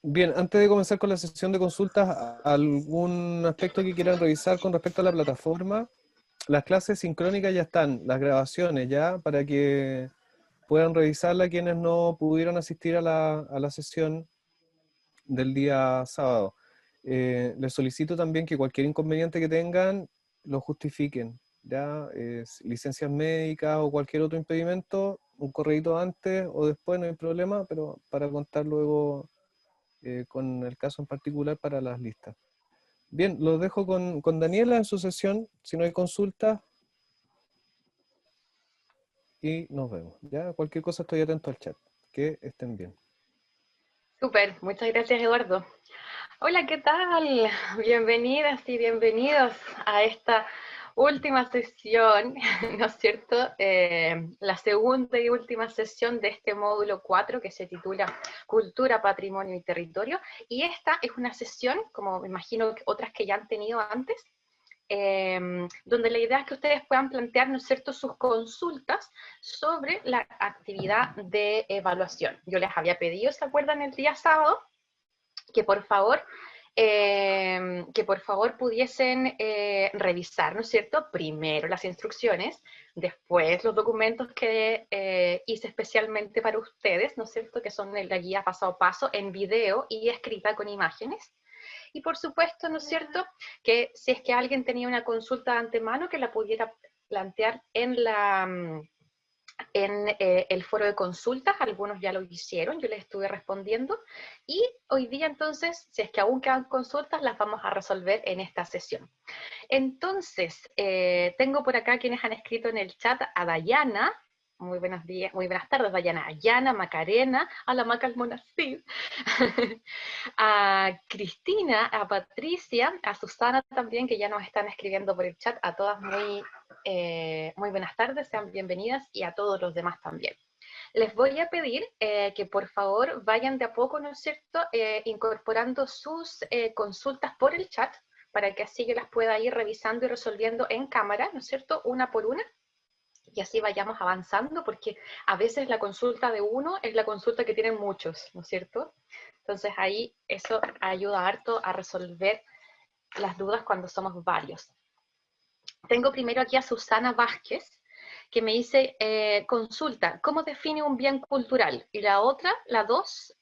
Bien, antes de comenzar con la sesión de consultas, ¿algún aspecto que quieran revisar con respecto a la plataforma? Las clases sincrónicas ya están, las grabaciones ya, para que puedan revisarla quienes no pudieron asistir a la sesión del día sábado. Les solicito también que cualquier inconveniente que tengan lo justifiquen, ya, licencias médicas o cualquier otro impedimento, un correíto antes o después no hay problema, pero para contar luego con el caso en particular para las listas. Bien, los dejo con Daniela en su sesión, si no hay consultas, y nos vemos. Ya, cualquier cosa estoy atento al chat. Que estén bien. Súper, muchas gracias Eduardo. Hola, ¿qué tal? Bienvenidas y bienvenidos a esta última sesión, ¿no es cierto? La segunda y última sesión de este módulo 4 que se titula Cultura, Patrimonio y Territorio. Y esta es una sesión, como me imagino que otras que ya han tenido antes, donde la idea es que ustedes puedan plantear, ¿no es cierto?, sus consultas sobre la actividad de evaluación. Yo les había pedido, ¿se acuerdan?, el día sábado, que por favor pudiesen revisar, ¿no es cierto?, primero las instrucciones, después los documentos que hice especialmente para ustedes, ¿no es cierto?, que son la guía paso a paso en video y escrita con imágenes. Y por supuesto, ¿no es cierto?, que si es que alguien tenía una consulta de antemano, que la pudiera plantear en el foro de consultas. Algunos ya lo hicieron, yo les estuve respondiendo, y hoy día entonces, si es que aún quedan consultas, las vamos a resolver en esta sesión. Entonces, tengo por acá quienes han escrito en el chat: a Dayana, muy buenos días, muy buenas tardes Dayana, a Yana, Macarena, a la Maca Almonacid, a Cristina, a Patricia, a Susana también, que ya nos están escribiendo por el chat. A todas muy buenas tardes, sean bienvenidas, y a todos los demás también. Les voy a pedir que por favor vayan de a poco, ¿no es cierto?, incorporando sus consultas por el chat, para que así yo las pueda ir revisando y resolviendo en cámara, ¿no es cierto?, una por una, y así vayamos avanzando, porque a veces la consulta de uno es la consulta que tienen muchos, ¿no es cierto? Entonces ahí eso ayuda harto a resolver las dudas cuando somos varios. Tengo primero aquí a Susana Vázquez, que me dice, consulta, ¿cómo define un bien cultural? Y la otra, la dos,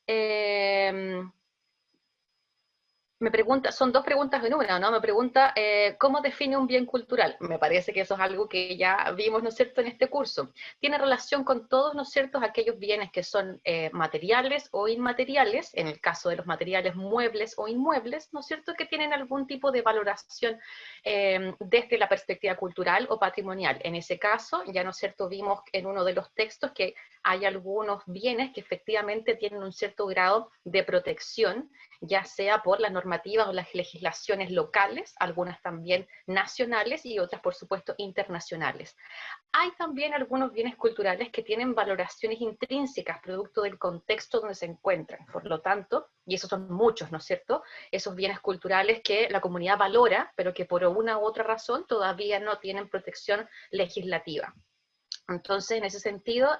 me pregunta, son dos preguntas en una, ¿no? Me pregunta, ¿cómo define un bien cultural? Me parece que eso es algo que ya vimos, ¿no es cierto?, en este curso. Tiene relación con todos, ¿no es cierto?, aquellos bienes que son materiales o inmateriales, en el caso de los materiales, muebles o inmuebles, ¿no es cierto?, que tienen algún tipo de valoración desde la perspectiva cultural o patrimonial. En ese caso, ya, ¿no es cierto?, vimos en uno de los textos que hay algunos bienes que efectivamente tienen un cierto grado de protección, ya sea por las normativas o las legislaciones locales, algunas también nacionales y otras, por supuesto, internacionales. Hay también algunos bienes culturales que tienen valoraciones intrínsecas, producto del contexto donde se encuentran. Por lo tanto, y esos son muchos, ¿no es cierto?, esos bienes culturales que la comunidad valora, pero que por una u otra razón todavía no tienen protección legislativa. Entonces, en ese sentido,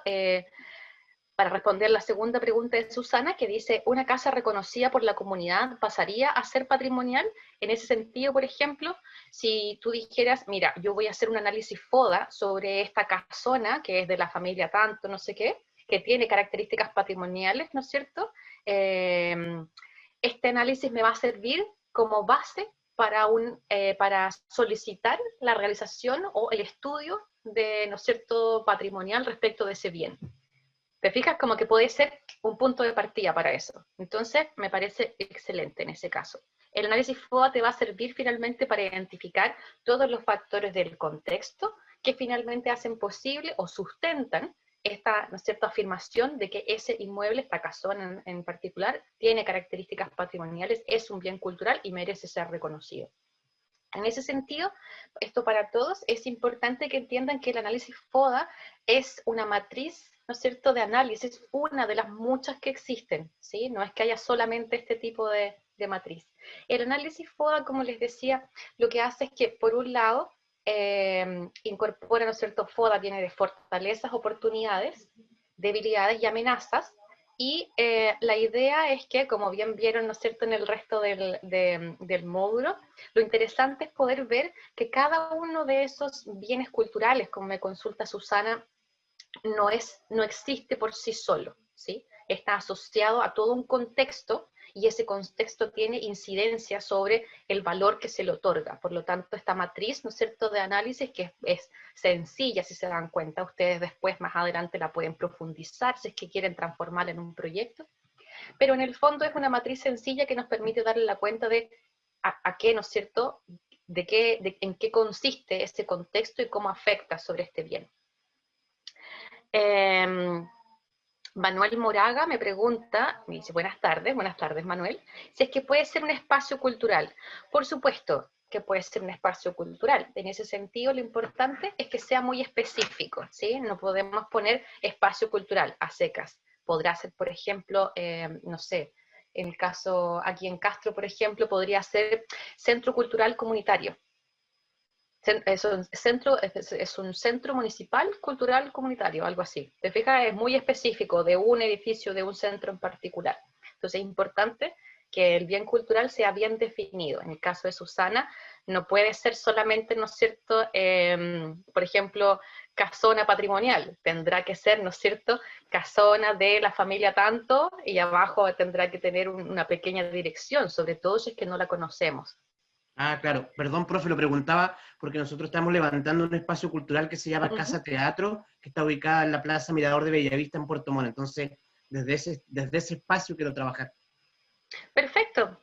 para responder la segunda pregunta de Susana, que dice, ¿una casa reconocida por la comunidad pasaría a ser patrimonial? En ese sentido, por ejemplo, si tú dijeras, mira, yo voy a hacer un análisis FODA sobre esta casona, que es de la familia tanto, no sé qué, que tiene características patrimoniales, ¿no es cierto? Este análisis me va a servir como base para solicitar la realización o el estudio de, ¿no es cierto?, patrimonial respecto de ese bien. ¿Te fijas? Como que puede ser un punto de partida para eso. Entonces, me parece excelente en ese caso. El análisis FODA te va a servir finalmente para identificar todos los factores del contexto que finalmente hacen posible o sustentan esta, ¿no es cierto?, afirmación de que ese inmueble, esta casona en particular, tiene características patrimoniales, es un bien cultural y merece ser reconocido. En ese sentido, esto para todos, es importante que entiendan que el análisis FODA es una matriz, ¿no es cierto?, de análisis, una de las muchas que existen, ¿sí? No es que haya solamente este tipo de matriz. El análisis FODA, como les decía, lo que hace es que, por un lado, incorpora, ¿no es cierto?, FODA viene de fortalezas, oportunidades, debilidades y amenazas, Y la idea es que, como bien vieron, ¿no es cierto?, en el resto del módulo, lo interesante es poder ver que cada uno de esos bienes culturales, como me consulta Susana, no existe por sí solo, ¿sí? Está asociado a todo un contexto y ese contexto tiene incidencia sobre el valor que se le otorga. Por lo tanto, esta matriz, ¿no es cierto?, de análisis, que es sencilla, si se dan cuenta, ustedes después, más adelante, la pueden profundizar si es que quieren transformarla en un proyecto, pero en el fondo es una matriz sencilla que nos permite darle la cuenta de a qué, ¿no es cierto?, en qué consiste ese contexto y cómo afecta sobre este bien. Manuel Moraga me pregunta, me dice, buenas tardes Manuel, si es que puede ser un espacio cultural. Por supuesto que puede ser un espacio cultural. En ese sentido, lo importante es que sea muy específico, ¿sí? No podemos poner espacio cultural a secas. Podrá ser, por ejemplo, no sé, en el caso aquí en Castro, por ejemplo, podría ser Centro Cultural Comunitario. Es un centro municipal cultural comunitario, algo así. Te fijas, es muy específico de un edificio, de un centro en particular. Entonces es importante que el bien cultural sea bien definido. En el caso de Susana, no puede ser solamente, ¿no es cierto?, por ejemplo, casona patrimonial. Tendrá que ser, ¿no es cierto?, casona de la familia tanto, y abajo tendrá que tener una pequeña dirección, sobre todo si es que no la conocemos. Ah, claro. Perdón, profe, lo preguntaba porque nosotros estamos levantando un espacio cultural que se llama Ujú. Casa Teatro, que está ubicada en la Plaza Mirador de Bellavista en Puerto Montt. Entonces, desde ese espacio quiero trabajar. Perfecto.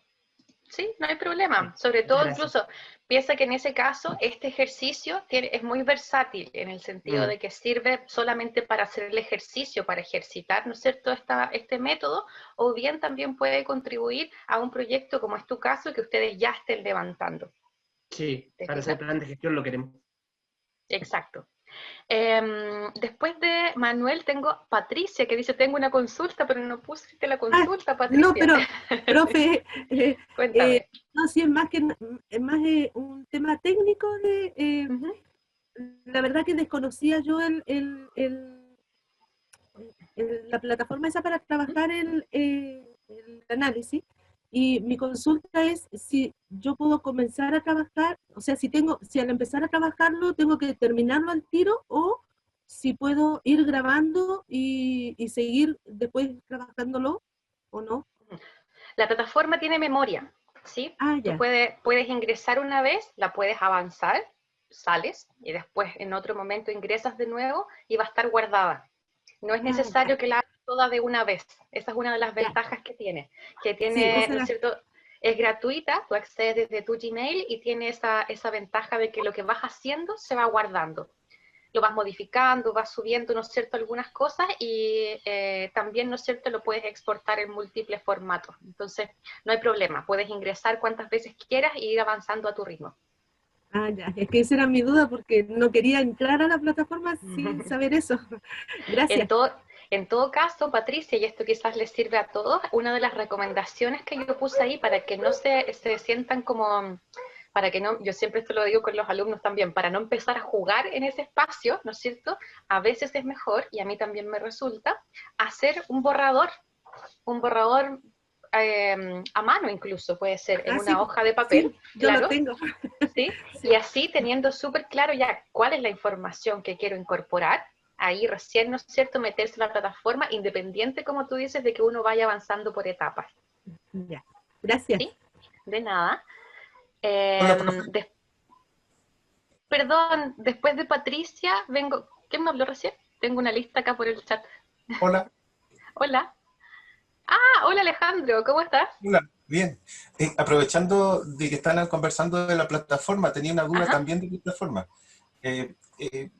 Sí, no hay problema. Sí. Sobre Muchas todo, gracias. incluso, piensa que en ese caso, este ejercicio es muy versátil en el sentido Mm, de que sirve solamente para hacer el ejercicio, para ejercitar, ¿no es cierto?, este método, o bien también puede contribuir a un proyecto como es tu caso, que ustedes ya estén levantando. sí, ¿Te para hacer fijas? plan de gestión lo queremos. Exacto. Después de Manuel tengo Patricia, que dice, tengo una consulta, pero no pusiste la Ah, consulta, no, Patricia. pero, profe, Cuéntame. no, sí, es más un tema técnico Ujú. la verdad que desconocía yo la plataforma esa para trabajar el análisis, y mi consulta es si yo puedo comenzar a trabajar, o sea, si al empezar a trabajarlo tengo que terminarlo al tiro, o si puedo ir grabando y seguir después trabajándolo, o no. La plataforma tiene memoria, ¿sí? Ah, Tú ya. puedes ingresar una vez, la puedes avanzar, sales y después en otro momento ingresas de nuevo y va a estar guardada. No es Ah, ya. necesario que la hagas toda de una vez. Esa es una de las Ya. ventajas que Sí, tiene, esa ¿no es era. cierto? Es gratuita, tú accedes desde tu Gmail y tiene esa ventaja de que lo que vas haciendo se va guardando, lo vas modificando, vas subiendo, ¿no es cierto?, algunas cosas, y también, ¿no es cierto?, lo puedes exportar en múltiples formatos. Entonces, no hay problema, puedes ingresar cuantas veces quieras e ir avanzando a tu ritmo. Ah, ya. Es que esa era mi duda porque no quería entrar a la plataforma sin saber eso. En Gracias. todo, en todo caso, Patricia, y esto quizás les sirve a todos, una de las recomendaciones que yo puse ahí para que no se sientan como, para que no, yo siempre esto lo digo con los alumnos también, para no empezar a jugar en ese espacio, ¿no es cierto? A veces es mejor, y a mí también me resulta, hacer un borrador a mano incluso, puede ser en Ah, sí, una hoja de papel, sí, yo lo claro, tengo. ¿sí? Y Sí. así teniendo súper claro ya cuál es la información que quiero incorporar, ahí recién, ¿no es cierto?, meterse en la plataforma, independiente, como tú dices, de que uno vaya avanzando por etapas, Ya. Gracias. ¿sí? De nada. Hola, profe. De, perdón, después de Patricia, vengo, ¿quién me habló recién? Tengo una lista acá por el chat. Hola, Hola. Ah, hola Alejandro, ¿cómo estás? hola, bien. Aprovechando de que están conversando de la plataforma, tenía una duda Ajá, también de plataforma. Eh, eh,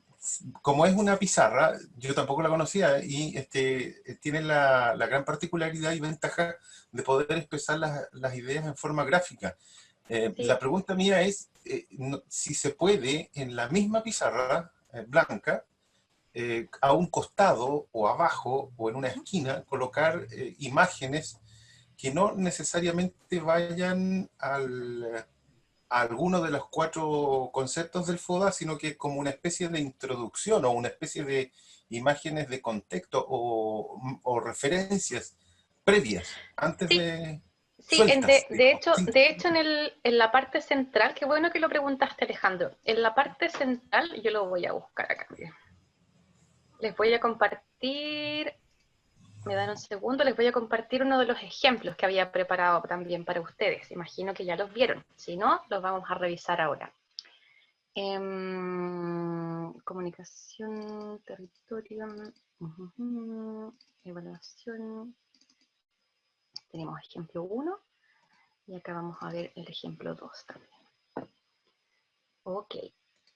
como es una pizarra, yo tampoco la conocía y tiene la gran particularidad y ventaja de poder expresar las ideas en forma gráfica. La sí. pregunta mía es si se puede en la misma pizarra blanca a un costado o abajo o en una esquina colocar imágenes que no necesariamente vayan a alguno de los cuatro conceptos del FODA, sino que como una especie de introducción o una especie de imágenes de contexto o referencias previas, antes Sí, de sí, sueltas, digamos, sin- de hecho en la parte central, qué bueno que lo preguntaste, Alejandro. En la parte central, yo lo voy a buscar acá. Miren. Les voy a compartir, me dan un segundo, les voy a compartir uno de los ejemplos que había preparado también para ustedes. Imagino que ya los vieron. Si no, los vamos a revisar ahora. Comunicación, territorio, evaluación. Tenemos ejemplo 1 y acá vamos a ver el ejemplo 2 también. Ok,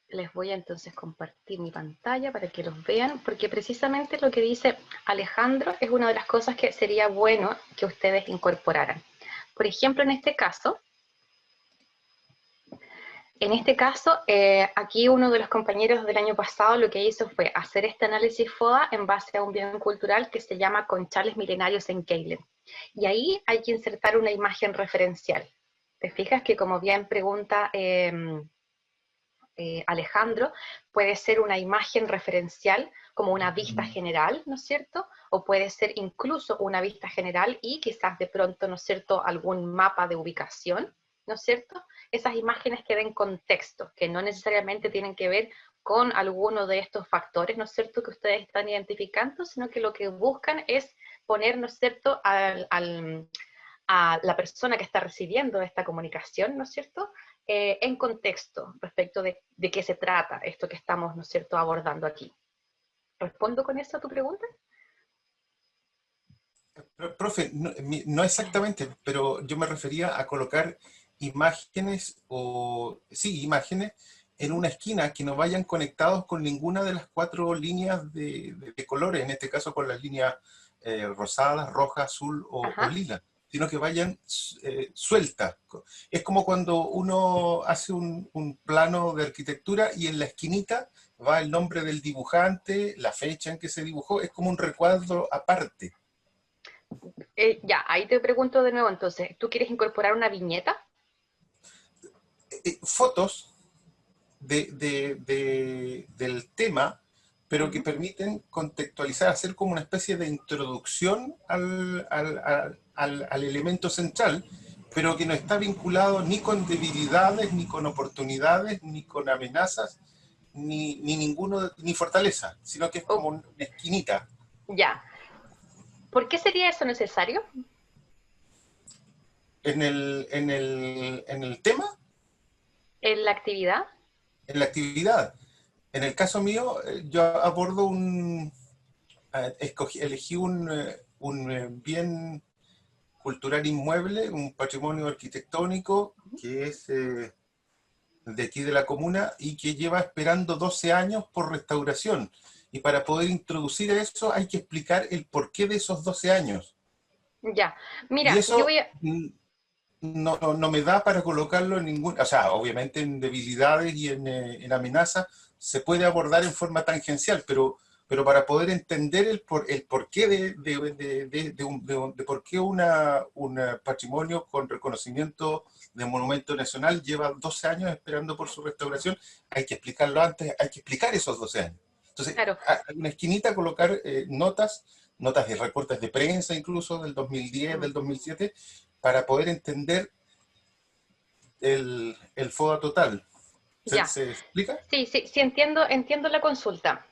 les voy a entonces compartir mi pantalla para que los vean, porque precisamente lo que dice Alejandro es una de las cosas que sería bueno que ustedes incorporaran. Por ejemplo, en este caso, aquí uno de los compañeros del año pasado lo que hizo fue hacer este análisis FODA en base a un bien cultural que se llama Conchales Milenarios en Keilen. Y ahí hay que insertar una imagen referencial. ¿Te fijas que, como bien pregunta Alejandro, puede ser una imagen referencial como una vista general, ¿no es cierto? O puede ser incluso una vista general y quizás de pronto, ¿no es cierto?, algún mapa de ubicación, ¿no es cierto? Esas imágenes que den contexto, que no necesariamente tienen que ver con alguno de estos factores, ¿no es cierto?, que ustedes están identificando, sino que lo que buscan es poner, ¿no es cierto?, a la persona que está recibiendo esta comunicación, ¿no es cierto?, en contexto respecto de qué se trata esto que estamos, ¿no es cierto?, abordando aquí. ¿Respondo con eso a tu pregunta? Profe, no exactamente, pero yo me refería a colocar imágenes sí, imágenes en una esquina que no vayan conectados con ninguna de las 4 líneas de colores, en este caso con las líneas rosada, roja, azul o Ajá. lila, sino que vayan sueltas. Es como cuando uno hace un plano de arquitectura y en la esquinita va el nombre del dibujante, la fecha en que se dibujó, es como un recuadro aparte. Ya, ahí te pregunto de nuevo entonces, ¿tú quieres incorporar una viñeta? Fotos del tema, pero que Uh-huh. permiten contextualizar, hacer como una especie de introducción al elemento central, pero que no está vinculado ni con debilidades, ni con oportunidades, ni con amenazas, ni fortaleza, sino que es como Oh, una esquinita. ya. ¿Por qué sería eso necesario? En el tema, ¿En la actividad? en la actividad. En el caso mío, yo abordo elegí un bien cultural inmueble, un patrimonio arquitectónico que es de aquí de la comuna y que lleva esperando 12 años por restauración. Y para poder introducir eso hay que explicar el porqué de esos 12 años. Ya. Y Mira, yo eso voy a... no me da para colocarlo en ningún, o sea, obviamente en debilidades y en amenazas se puede abordar en forma tangencial, pero para poder entender el porqué de por qué un patrimonio con reconocimiento de monumento nacional lleva 12 años esperando por su restauración, hay que explicarlo antes, hay que explicar esos 12 años. Entonces, Claro, hay una esquinita colocar notas de recortes de prensa incluso del 2010, del 2007, para poder entender el FODA total. ¿Se, ya. se explica? Sí, sí, sí, entiendo la consulta.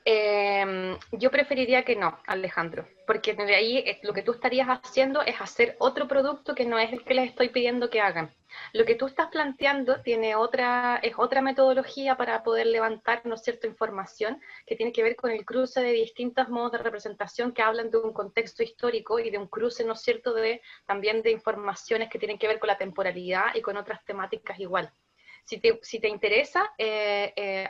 Yo preferiría que no, Alejandro, porque de ahí lo que tú estarías haciendo es hacer otro producto que no es el que les estoy pidiendo que hagan. Lo que tú estás planteando es otra metodología para poder levantar, ¿no es cierto?, información que tiene que ver con el cruce de distintos modos de representación que hablan de un contexto histórico y de un cruce, ¿no es cierto?, también de informaciones que tienen que ver con la temporalidad y con otras temáticas igual. Si te interesa,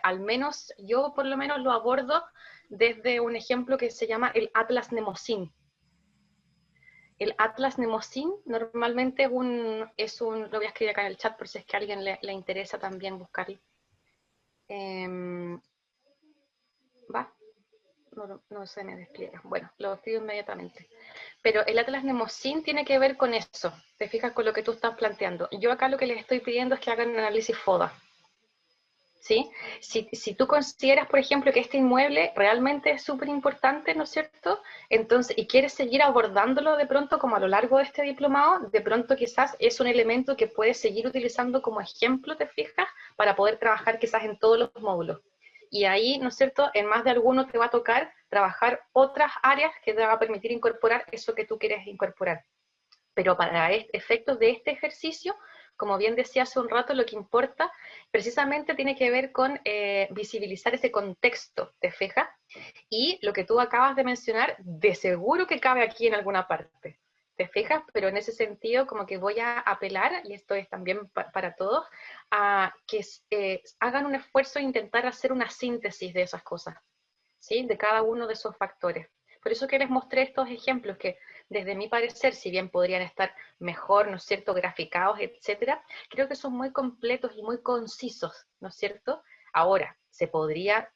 al menos yo por lo menos lo abordo desde un ejemplo que se llama el Atlas Nemosín. El Atlas Nemosín normalmente lo voy a escribir acá en el chat por si es que a alguien le interesa también buscarlo. ¿Va? No se me despliega. Bueno, lo escribo inmediatamente. Pero el Atlas Nemosín tiene que ver con eso. Te fijas con lo que tú estás planteando. Yo acá lo que les estoy pidiendo es que hagan un análisis FODA. ¿sí? Si tú consideras, por ejemplo, que este inmueble realmente es súper importante, ¿no es cierto? Entonces, y quieres seguir abordándolo de pronto como a lo largo de este diplomado, de pronto quizás es un elemento que puedes seguir utilizando como ejemplo, ¿te fijas? Para poder trabajar quizás en todos los módulos. Y ahí, ¿no es cierto?, en más de alguno te va a tocar trabajar otras áreas que te van a permitir incorporar eso que tú quieres incorporar. Pero para efectos de este ejercicio, como bien decía hace un rato, lo que importa precisamente tiene que ver con visibilizar ese contexto, ¿te fijas? Y lo que tú acabas de mencionar, de seguro que cabe aquí en alguna parte, ¿te fijas? Pero en ese sentido, como que voy a apelar, y esto es también para todos, a que hagan un esfuerzo e intentar hacer una síntesis de esas cosas, ¿sí? De cada uno de esos factores. Por eso que les mostré estos ejemplos que, desde mi parecer, si bien podrían estar mejor, ¿no es cierto?, graficados, etcétera, creo que son muy completos y muy concisos, ¿no es cierto? Ahora, se podría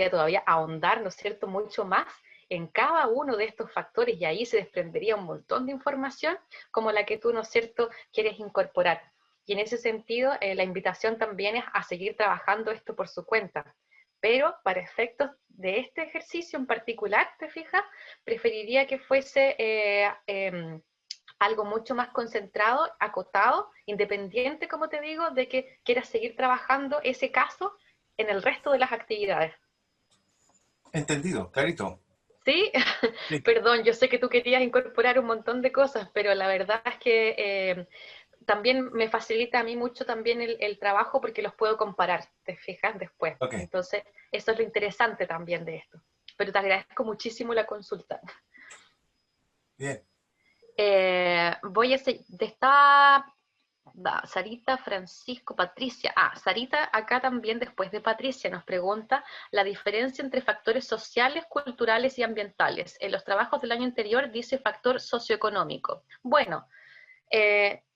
todavía ahondar, ¿no es cierto?, mucho más en cada uno de estos factores, y ahí se desprendería un montón de información como la que tú, ¿no es cierto?, quieres incorporar. Y en ese sentido, la invitación también es a seguir trabajando esto por su cuenta. Pero para efectos de este ejercicio en particular, ¿te fijas? Preferiría que fuese algo mucho más concentrado, acotado, independiente, como te digo, de que quieras seguir trabajando ese caso en el resto de las actividades. Entendido, clarito. ¿Sí? Sí. Perdón, yo sé que tú querías incorporar un montón de cosas, pero la verdad es que también me facilita a mí mucho también el trabajo porque los puedo comparar, ¿te fijas? Después. Ok, Entonces, eso es lo interesante también de esto. Pero te agradezco muchísimo la consulta. bien. Voy a seguir, está Sarita, Francisco, Patricia. Sarita acá también, después de Patricia, nos pregunta la diferencia entre factores sociales, culturales y ambientales. En los trabajos del año anterior dice factor socioeconómico. Bueno,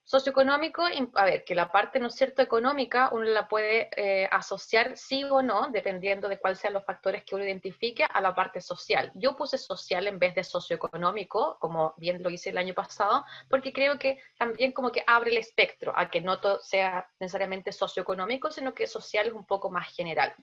socioeconómico, a ver, que la parte, ¿no es cierto?, económica, uno la puede asociar sí o no, dependiendo de cuáles sean los factores que uno identifique, a la parte social. Yo puse social en vez de socioeconómico, como bien lo hice el año pasado, porque creo que también como que abre el espectro, a que no todo sea necesariamente socioeconómico, sino que social es un poco más general.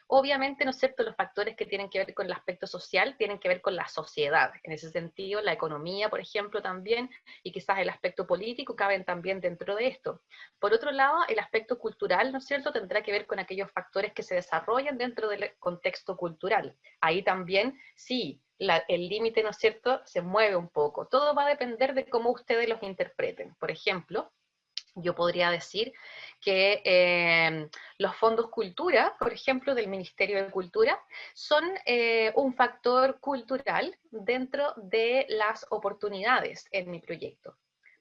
Obviamente, ¿no es cierto?, los factores que tienen que ver con el aspecto social tienen que ver con la sociedad. En ese sentido, la economía, por ejemplo, también, y quizás el aspecto político caben también dentro de esto. Por otro lado, el aspecto cultural, ¿no es cierto?, tendrá que ver con aquellos factores que se desarrollan dentro del contexto cultural. Ahí también, sí, el límite, ¿no es cierto?, se mueve un poco. Todo va a depender de cómo ustedes los interpreten. Por ejemplo, yo podría decir que los fondos cultura, por ejemplo, del Ministerio de Cultura, son un factor cultural dentro de las oportunidades en mi proyecto.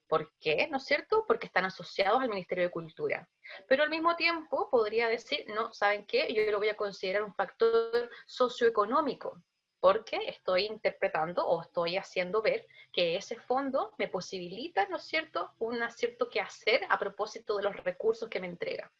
¿Por qué? ¿No es cierto? Porque están asociados al Ministerio de Cultura. Pero al mismo tiempo podría decir, no, ¿saben qué? Yo lo voy a considerar un factor socioeconómico, porque estoy interpretando o estoy haciendo ver que ese fondo me posibilita, ¿no es cierto?, un cierto quehacer a propósito de los recursos que me entrega.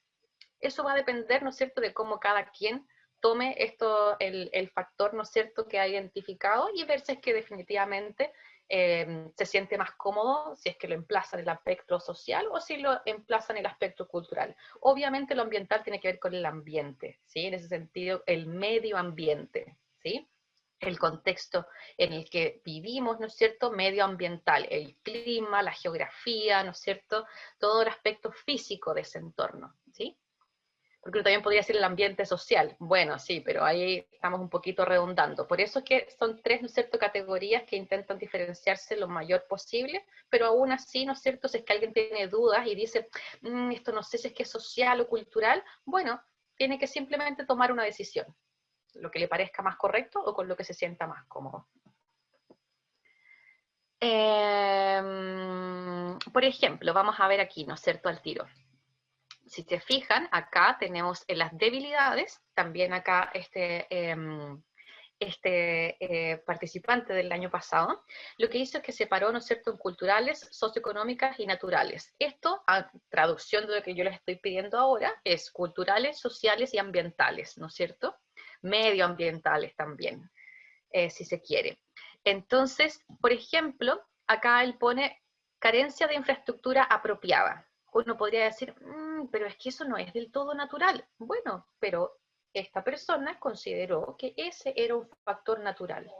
Eso va a depender, ¿no es cierto?, de cómo cada quien tome el factor, ¿no es cierto?, que ha identificado, y ver si es que definitivamente se siente más cómodo, si es que lo emplaza en el aspecto social o si lo emplaza en el aspecto cultural. Obviamente lo ambiental tiene que ver con el ambiente, ¿sí? En ese sentido, el medio ambiente, ¿sí? El contexto en el que vivimos, ¿no es cierto?, medioambiental, el clima, la geografía, ¿no es cierto?, todo el aspecto físico de ese entorno, ¿sí? Porque también podría ser el ambiente social. Bueno, sí, pero ahí estamos un poquito redundando. Por eso es que son tres, ¿no es cierto?, categorías que intentan diferenciarse lo mayor posible, pero aún así, ¿no es cierto?, si es que alguien tiene dudas y dice, esto no sé si es que es social o cultural, bueno, tiene que simplemente tomar una decisión, lo que le parezca más correcto o con lo que se sienta más cómodo. Por ejemplo, vamos a ver aquí, ¿no es cierto?, al tiro. Si se fijan, acá tenemos en las debilidades, también acá participante del año pasado, lo que hizo es que separó, ¿no es cierto?, en culturales, socioeconómicas y naturales. Esto, a traducción de lo que yo les estoy pidiendo ahora, es culturales, sociales y ambientales, ¿no es cierto? Medioambientales también, si se quiere. Entonces, por ejemplo, acá él pone carencia de infraestructura apropiada. Uno podría decir, dirán, pero es que eso no es del todo natural. Bueno, pero esta persona consideró que ese era un factor natural.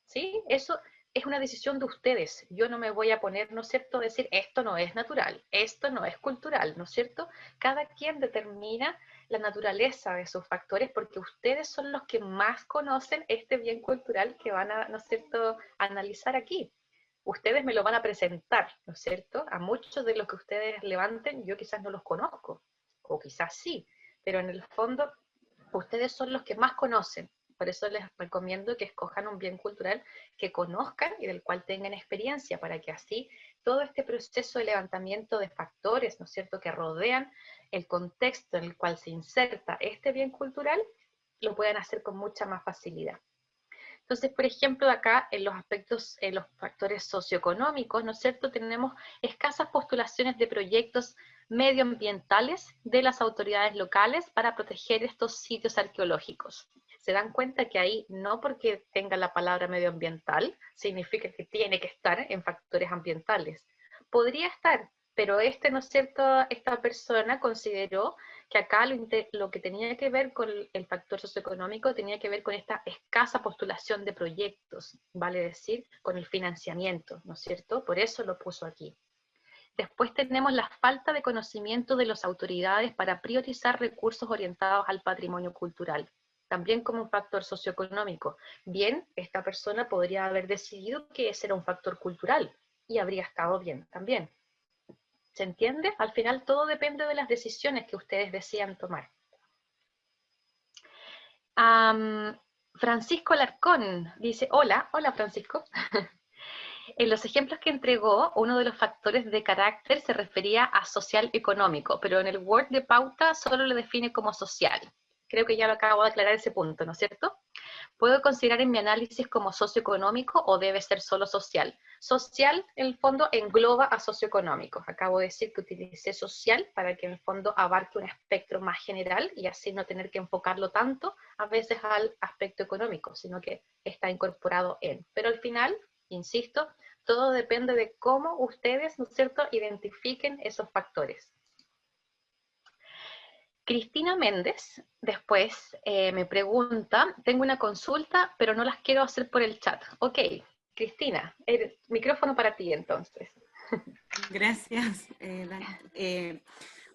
¿Sí? Eso es una decisión de ustedes. Yo no me voy a poner, ¿no es cierto?, a decir esto no es natural, esto no es cultural, ¿no es cierto? Cada quien determina la naturaleza de sus factores porque ustedes son los que más conocen este bien cultural que van a, ¿no es cierto?, analizar aquí. Ustedes me lo van a presentar, ¿no es cierto? A muchos de los que ustedes levanten, yo quizás no los conozco, o quizás sí, pero en el fondo, ustedes son los que más conocen. Por eso les recomiendo que escojan un bien cultural que conozcan y del cual tengan experiencia, para que así todo este proceso de levantamiento de factores, ¿no es cierto?, que rodean el contexto en el cual se inserta este bien cultural, lo puedan hacer con mucha más facilidad. Entonces, por ejemplo, acá en los aspectos, en los factores socioeconómicos, ¿no es cierto?, tenemos escasas postulaciones de proyectos medioambientales de las autoridades locales para proteger estos sitios arqueológicos. Se dan cuenta que ahí, no porque tenga la palabra medioambiental, significa que tiene que estar en factores ambientales. Podría estar, pero ¿no es cierto?, esta persona consideró que acá lo que tenía que ver con el factor socioeconómico tenía que ver con esta escasa postulación de proyectos, vale decir, con el financiamiento, ¿no es cierto? Por eso lo puso aquí. Después tenemos la falta de conocimiento de las autoridades para priorizar recursos orientados al patrimonio cultural, también como un factor socioeconómico. Bien, esta persona podría haber decidido que ese era un factor cultural y habría estado bien también. ¿Se entiende? Al final todo depende de las decisiones que ustedes decidan tomar. Francisco Larcón dice, hola Francisco. En los ejemplos que entregó, uno de los factores de carácter se refería a social económico, pero en el Word de pauta solo lo define como social. Creo que ya lo acabo de aclarar ese punto, ¿no es cierto? ¿Puedo considerar en mi análisis como socioeconómico o debe ser solo social? Social, en el fondo, engloba a socioeconómico. Acabo de decir que utilicé social para que en el fondo abarque un espectro más general y así no tener que enfocarlo tanto a veces al aspecto económico, sino que está incorporado en. Pero al final, insisto, todo depende de cómo ustedes, ¿no es cierto?, identifiquen esos factores. Cristina Méndez después me pregunta, tengo una consulta, pero no las quiero hacer por el chat. Ok, Cristina, el micrófono para ti entonces. Gracias, Dani.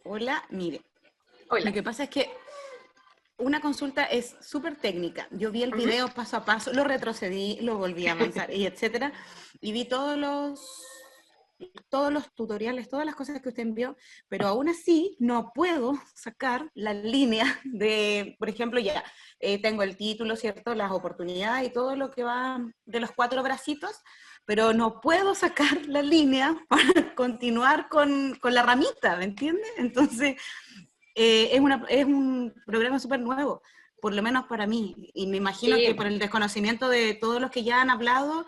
Hola, mire. Hola. Lo que pasa es que una consulta es súper técnica. Yo vi el video paso a paso, lo retrocedí, lo volví a avanzar, y etcétera, y vi todos los tutoriales, todas las cosas que usted envió, pero aún así no puedo sacar la línea de, por ejemplo, ya tengo el título, ¿cierto?, las oportunidades y todo lo que va de los 4 bracitos, pero no puedo sacar la línea para continuar con la ramita, ¿me entiende? Entonces, es un programa súper nuevo, por lo menos para mí, y me imagino que por el desconocimiento de todos los que ya han hablado,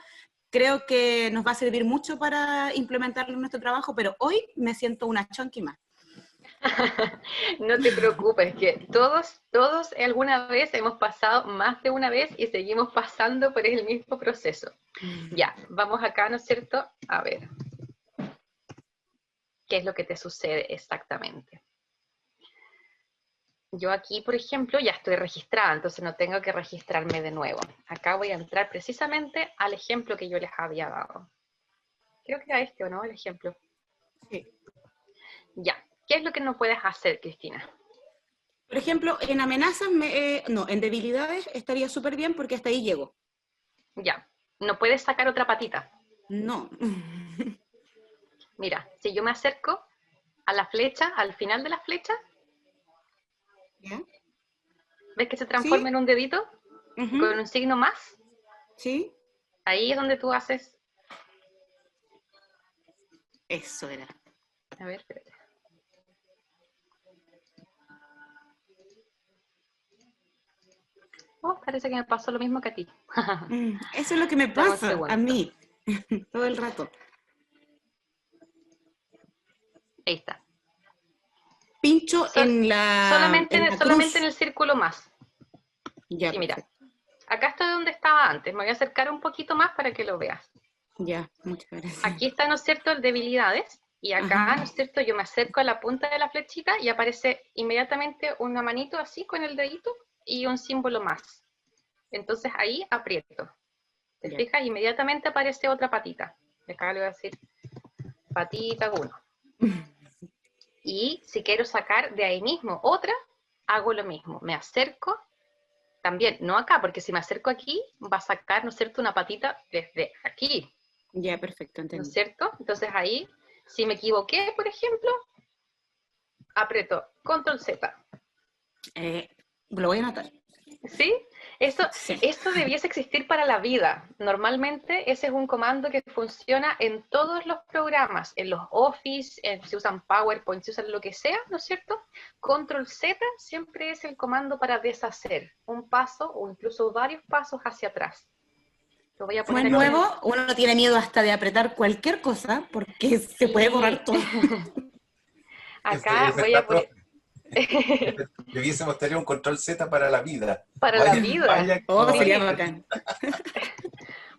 creo que nos va a servir mucho para implementarlo en nuestro trabajo, pero hoy me siento una chonqui más. No te preocupes, que todos alguna vez hemos pasado más de una vez y seguimos pasando por el mismo proceso. Ya, vamos acá, ¿no es cierto? A ver, ¿qué es lo que te sucede exactamente? Yo aquí, por ejemplo, ya estoy registrada, entonces no tengo que registrarme de nuevo. Acá voy a entrar precisamente al ejemplo que yo les había dado. Creo que era este, ¿o no? El ejemplo. Sí. Ya. ¿Qué es lo que no puedes hacer, Cristina? Por ejemplo, en amenazas, no, en debilidades estaría súper bien porque hasta ahí llego. Ya. ¿No puedes sacar otra patita? No. Mira, si yo me acerco a la flecha, al final de la flecha, ¿Ya? ¿ves que se transforma ¿Sí? en un dedito? Con un signo más. ¿Sí? Ahí es donde tú haces... Eso era. A ver, espérate. Oh, parece que me pasó lo mismo que a ti. Eso es lo que me Dame un pasa segundo. a mí, todo el rato. Ahí está. Pincho en la solamente en el círculo más. Ya, Y mira, perfecto. acá estoy donde estaba antes. Me voy a acercar un poquito más para que lo veas. Ya, muchas gracias. Aquí está, ¿no es cierto?, el debilidades. Y acá, Ajá. ¿no es cierto? Yo me acerco a la punta de la flechita y aparece inmediatamente una manito así con el dedito y un símbolo más. Entonces ahí aprieto. ¿Te Ya. fijas? Inmediatamente aparece otra patita. Acá le voy a decir patita 1. Y si quiero sacar de ahí mismo otra, hago lo mismo. Me acerco, también, no acá, porque si me acerco aquí, va a sacar, ¿no es cierto?, una patita desde aquí, Ya, perfecto, ¿no es entendí. cierto? Entonces ahí, si me equivoqué, por ejemplo, aprieto Control Z. Lo voy a anotar. ¿Sí? Sí. Esto debiese existir para la vida. Normalmente ese es un comando que funciona en todos los programas, en los Office, si usan PowerPoint, si usan lo que sea, ¿no es cierto? Control Z siempre es el comando para deshacer un paso o incluso varios pasos hacia atrás. Lo voy a Como poner es aquí en nuevo, uno no tiene miedo hasta de apretar cualquier cosa porque se puede borrar todo. Acá Es voy a verdad, poner debiésemos tener un control Z para la vida. para la Vaya, vida. vaya Oh, como sería Sí, bacán.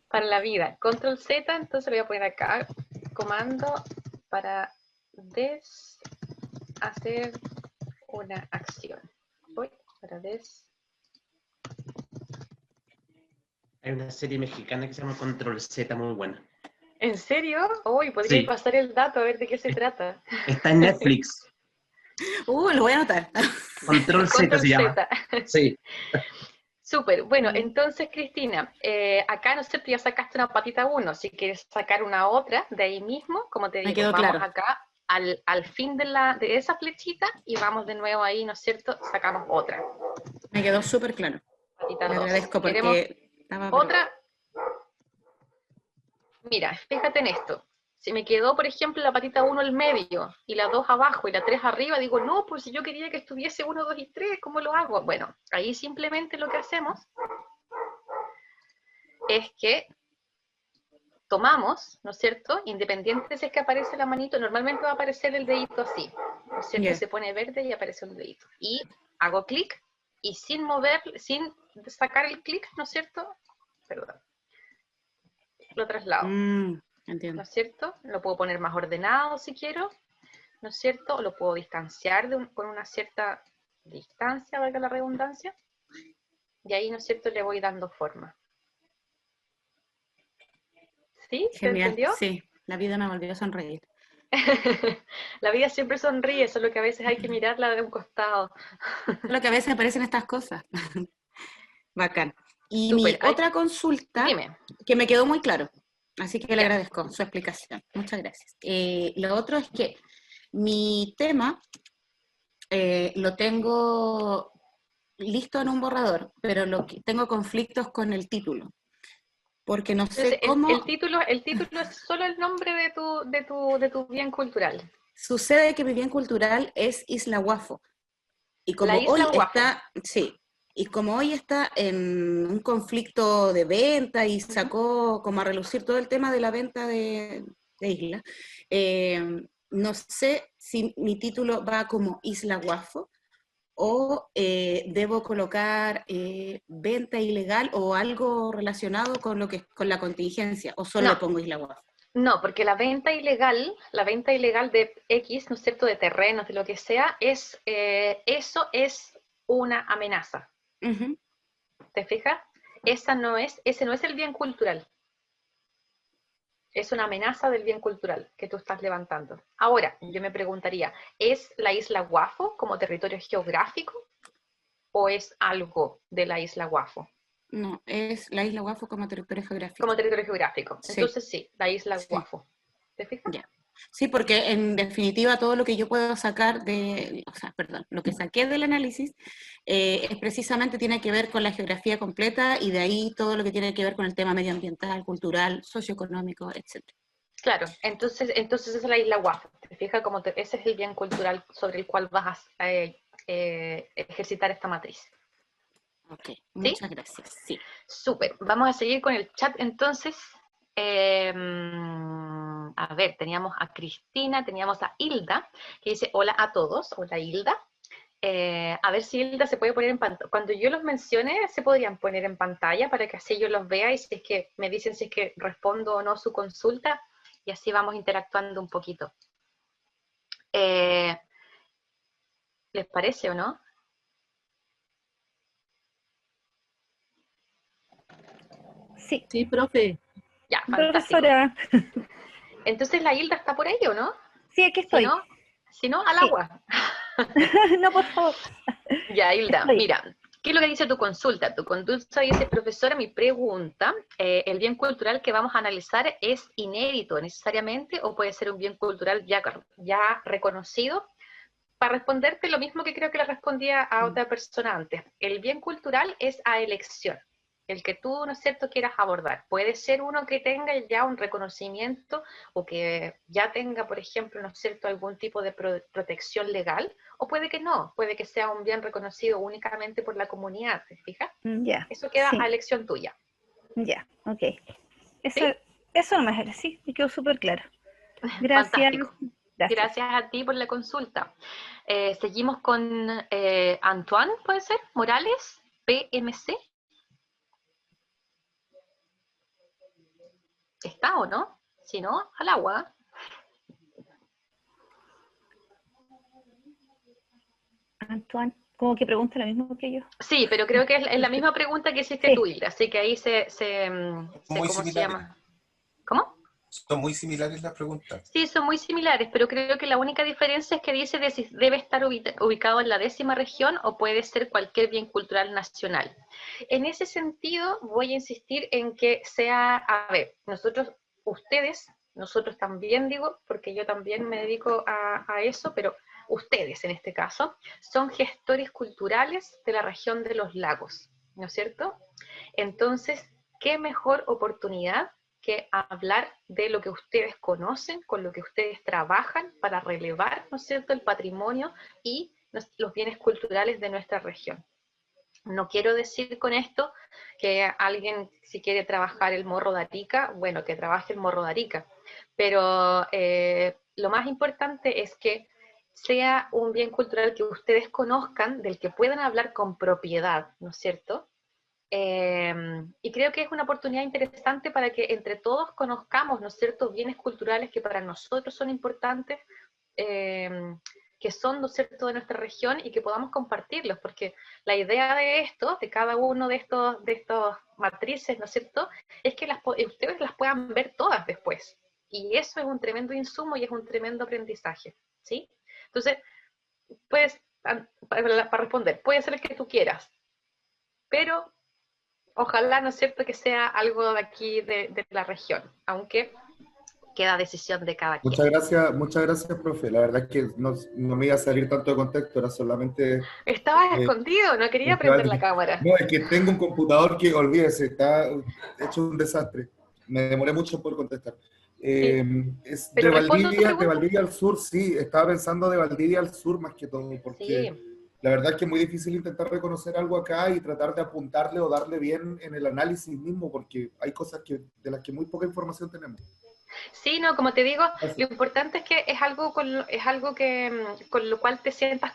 para la vida. Control Z, entonces le voy a poner acá comando para deshacer una acción. Voy para Hay una serie mexicana que se llama Control Z, muy buena. ¿En serio? Uy, podría Sí, pasar el dato a ver de qué se trata. está en Netflix. Lo voy a anotar. Control Z Control se llama. Z. Sí. Súper. Bueno, entonces, Cristina, acá, ¿no es cierto? Ya sacaste una patita 1. Si quieres sacar una otra de ahí mismo, como te Me digo, quedó vamos claro. acá al fin de esa flechita y vamos de nuevo ahí, ¿no es cierto? Sacamos otra. Me quedó súper claro. Patita Le 2. agradezco ¿Queremos porque estaba... otra? Mira, fíjate en esto. Si me quedó, por ejemplo, la patita 1 al medio y la 2 abajo y la 3 arriba, digo, no, pues si yo quería que estuviese 1, 2 y 3, ¿cómo lo hago? Bueno, ahí simplemente lo que hacemos es que tomamos, ¿no es cierto? Independiente si es que aparece la manito, normalmente va a aparecer el dedito así, ¿no es cierto? Ya. Se pone verde y aparece un dedito. Y hago clic y sin mover, sin sacar el clic, ¿no es cierto? Perdón. Lo traslado, ¿no Entiendo. es cierto? Lo puedo poner más ordenado si quiero, ¿no es cierto? O lo puedo distanciar con una cierta distancia, valga la redundancia. Y ahí, ¿no es cierto?, le voy dando forma. ¿Sí? ¿Se Genial. entendió? Sí, la vida me volvió a sonreír. La vida siempre sonríe, solo que a veces hay que mirarla de un costado. Solo que a veces aparecen estas cosas. Bacán. Y mi Súper. otra consulta, Dime. que me quedó muy claro, así que le Ya. agradezco su explicación. Muchas gracias. Lo otro es que mi tema lo tengo listo en un borrador, pero tengo conflictos con el título, porque no Entonces, sé el cómo título es solo el nombre de tu bien cultural. sucede que mi bien cultural es Isla Guafo. Y La como isla hoy Guafo. está, sí, y como hoy está en un conflicto de venta y sacó como a relucir todo el tema de la venta de Isla, no sé si mi título va como Isla Guafo o debo colocar venta ilegal o algo relacionado con con la contingencia, o solo le No, pongo Isla Guafo. no, porque la venta ilegal de X, ¿no es cierto?, de terrenos, de lo que sea, eso es una amenaza. Ujú. ¿Te fijas? Ese no es el bien cultural. Es una amenaza del bien cultural que tú estás levantando. Ahora, yo me preguntaría, ¿es la isla Guafo como territorio geográfico o es algo de la isla Guafo? No, es la Isla Guafo como territorio Como geográfico. territorio geográfico. Sí, Entonces sí, la isla sí. Guafo. ¿Te fijas? Ya. Sí, porque en definitiva todo lo que yo puedo sacar lo que saqué del análisis es precisamente tiene que ver con la geografía completa y de ahí todo lo que tiene que ver con el tema medioambiental, cultural, socioeconómico, etc. Claro, entonces es la isla Guafo. ¿Te fijas? Ese es el bien cultural sobre el cual vas a ejercitar esta matriz. Ok, ¿Sí? muchas gracias. Sí. Súper. Vamos a seguir con el chat entonces. A ver, teníamos a Cristina, teníamos a Hilda, que dice hola a todos. Hola Hilda. A ver si Hilda se puede poner en pantalla. Cuando yo los mencione, se podrían poner en pantalla para que así yo los vea y si es que me dicen si es que respondo o no su consulta y así vamos interactuando un poquito. ¿Les parece o no? Sí, Sí, profe. Ya, fantástico. profesora. Entonces la Hilda está por ahí, ¿o no? Sí, aquí Si estoy. no, si no, al Sí. agua. No, por favor. Ya, Hilda, Estoy. mira, ¿qué es lo que dice tu consulta? Tu consulta dice, profesora, mi pregunta, ¿el bien cultural que vamos a analizar es inédito necesariamente o puede ser un bien cultural ya reconocido? Para responderte lo mismo que creo que le respondía a otra persona antes, el bien cultural es a elección, el que tú, ¿no es cierto?, quieras abordar. Puede ser uno que tenga ya un reconocimiento o que ya tenga, por ejemplo, ¿no es cierto?, algún tipo de protección legal, o puede que no, puede que sea un bien reconocido únicamente por la comunidad, ¿te fijas? Ya, Eso queda sí, a elección tuya, ya, ok. Eso, ¿sí? eso no me sí, me quedó súper claro. Gracias. Fantástico. Gracias. Gracias a ti por la consulta. Seguimos con Antoine, ¿puede ser? Morales, PMC. ¿Está o no? Si no, al agua. Antoine, como que pregunta lo mismo que yo. Sí, pero creo que es la misma pregunta que hiciste tú, Sí, Hilda, así que ahí Muy ¿cómo se similares. llama? ¿Cómo? Son muy similares las preguntas. Sí, son muy similares, pero creo que la única diferencia es que dice de si debe estar ubicado en la 10ª región o puede ser cualquier bien cultural nacional. En ese sentido, voy a insistir en que sea, a ver, nosotros también digo, porque yo también me dedico a eso, pero ustedes en este caso, son gestores culturales de la región de los lagos, ¿no es cierto? Entonces, ¿qué mejor oportunidad que hablar de lo que ustedes conocen, con lo que ustedes trabajan para relevar, ¿no es cierto?, el patrimonio y los bienes culturales de nuestra región? No quiero decir con esto que alguien, si quiere trabajar el morro de Arica, bueno, que trabaje el morro de Arica, pero lo más importante es que sea un bien cultural que ustedes conozcan, del que puedan hablar con propiedad, ¿no es cierto? Y creo que es una oportunidad interesante para que entre todos conozcamos, ¿no es cierto?, bienes culturales que para nosotros son importantes, que son, ¿no es cierto?, de nuestra región y que podamos compartirlos, porque la idea de esto, de cada uno de estos matrices, ¿no es cierto?, es que ustedes las puedan ver todas después. Y eso es un tremendo insumo y es un tremendo aprendizaje, ¿sí? Entonces, puedes, para responder, puede ser el que tú quieras, pero ojalá, ¿no es cierto?, que sea algo de aquí, de la región, aunque queda decisión de cada quien. Muchas gracias, profe. La verdad es que no me iba a salir tanto de contexto, era solamente... Estabas eh, escondido, no quería prender la cámara. No, es que tengo un computador que, olvídese, está hecho un desastre. Me demoré mucho por contestar. Sí, Es pero respondo tu De pregunta. Valdivia al sur, sí, estaba pensando de Valdivia al sur más que todo, porque Sí, la verdad es que es muy difícil intentar reconocer algo acá y tratar de apuntarle o darle bien en el análisis mismo, porque hay cosas de las que muy poca información tenemos. sí, no, como te digo, Gracias. lo importante es que es algo con lo cual te sientas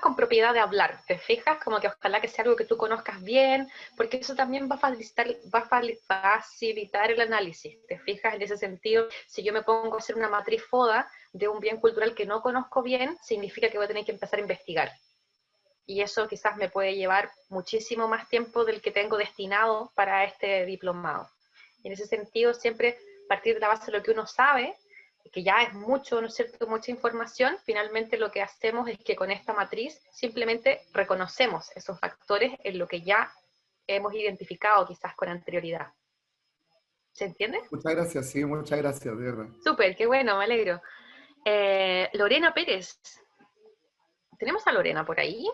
con propiedad de hablar, ¿te fijas? Como que ojalá que sea algo que tú conozcas bien, porque eso también va a facilitar el análisis, ¿te fijas? En ese sentido, si yo me pongo a hacer una matriz FODA de un bien cultural que no conozco bien, significa que voy a tener que empezar a investigar. Y eso quizás me puede llevar muchísimo más tiempo del que tengo destinado para este diplomado. En ese sentido, siempre partir de la base de lo que uno sabe, que ya es mucho, ¿no es cierto?, mucha información. Finalmente lo que hacemos es que con esta matriz simplemente reconocemos esos factores en lo que ya hemos identificado quizás con anterioridad. ¿Se entiende? Muchas gracias, sí, muchas gracias, de verdad. Súper, qué bueno, me alegro. Lorena Pérez. ¿Tenemos a Lorena por ahí?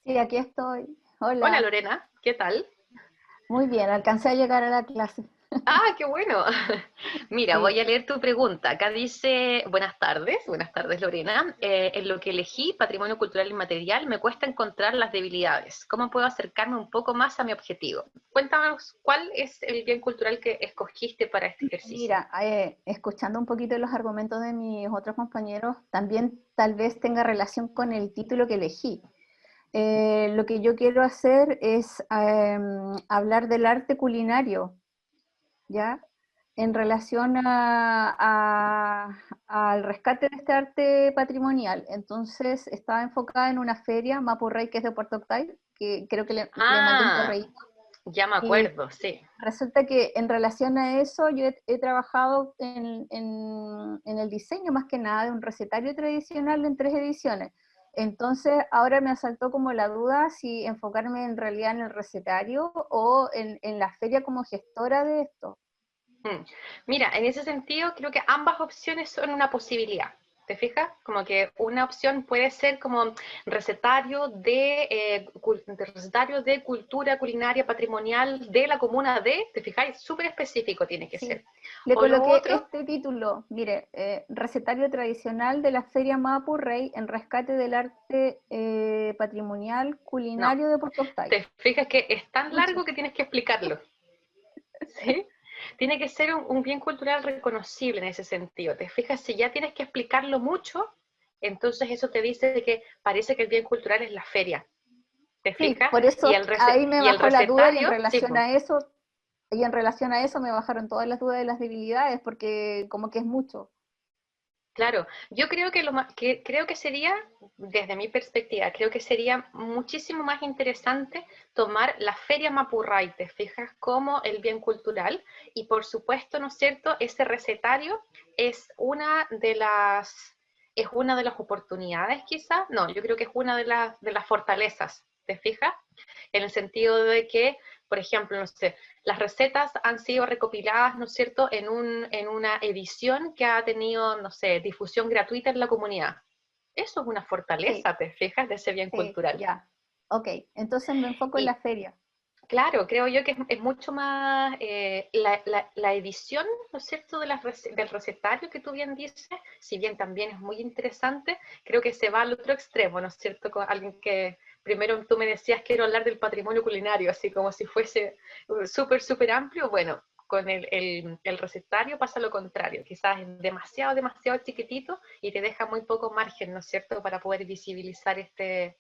Sí, aquí estoy. Hola Hola. Lorena, ¿qué tal? Muy bien, alcancé a llegar a la clase. Ah, qué bueno. Mira, Sí. voy a leer tu pregunta. Acá dice, buenas tardes Lorena. En lo que elegí, patrimonio cultural inmaterial, me cuesta encontrar las debilidades. ¿Cómo puedo acercarme un poco más a mi objetivo? Cuéntanos, ¿cuál es el bien cultural que escogiste para este ejercicio? Mira, escuchando un poquito los argumentos de mis otros compañeros, también tal vez tenga relación con el título que elegí. Lo que yo quiero hacer es hablar del arte culinario, ¿ya? en relación al rescate de este arte patrimonial. Entonces estaba enfocada en una feria, Mapurrey, que es de Puerto Octay, que creo que le mandé un correo. Ya me acuerdo, sí. Resulta que en relación a eso yo he trabajado en el diseño más que nada de un recetario tradicional en 3 ediciones. Entonces ahora me asaltó como la duda si enfocarme en realidad en el recetario o en la feria como gestora de esto. Mira, en ese sentido creo que ambas opciones son una posibilidad. ¿Te fijas? Como que una opción puede ser como recetario de cultura culinaria patrimonial de la comuna de, ¿te fijáis? Súper específico tiene que ser. Le O lo coloqué otro, este título, mire, recetario tradicional de la Feria Mapurrey en rescate del arte patrimonial culinario de Puerto Octay. te fijas que es tan largo que tienes que explicarlo. ¿Sí? Tiene que ser un bien cultural reconocible en ese sentido. Te fijas, si ya tienes que explicarlo mucho, entonces eso te dice de que parece que el bien cultural es la feria. ¿Te fijas? Por eso ahí me bajó la duda y en relación a eso me bajaron todas las dudas de las debilidades, porque como que es mucho. Claro, yo creo que creo que sería, desde mi perspectiva, creo que sería muchísimo más interesante tomar la Feria Mapurray, te fijas, como el bien cultural, y por supuesto, ¿no es cierto?, ese recetario es una de las oportunidades quizás, no, yo creo que es una de las fortalezas, ¿te fijas? En el sentido de que, por ejemplo, no sé, las recetas han sido recopiladas, ¿no es cierto?, en una edición que ha tenido, no sé, difusión gratuita en la comunidad. Eso es una fortaleza, ¿te fijas?, de ese bien cultural. Ya, ok, entonces me enfoco en la feria. Claro, creo yo que es mucho más la edición, ¿no es cierto?, del recetario que tú bien dices, si bien también es muy interesante, creo que se va al otro extremo, ¿no es cierto?, con alguien que primero tú me decías quiero hablar del patrimonio culinario, así como si fuese súper, súper amplio. Bueno, con el recetario pasa lo contrario, quizás es demasiado, demasiado chiquitito y te deja muy poco margen, ¿no es cierto?, para poder visibilizar este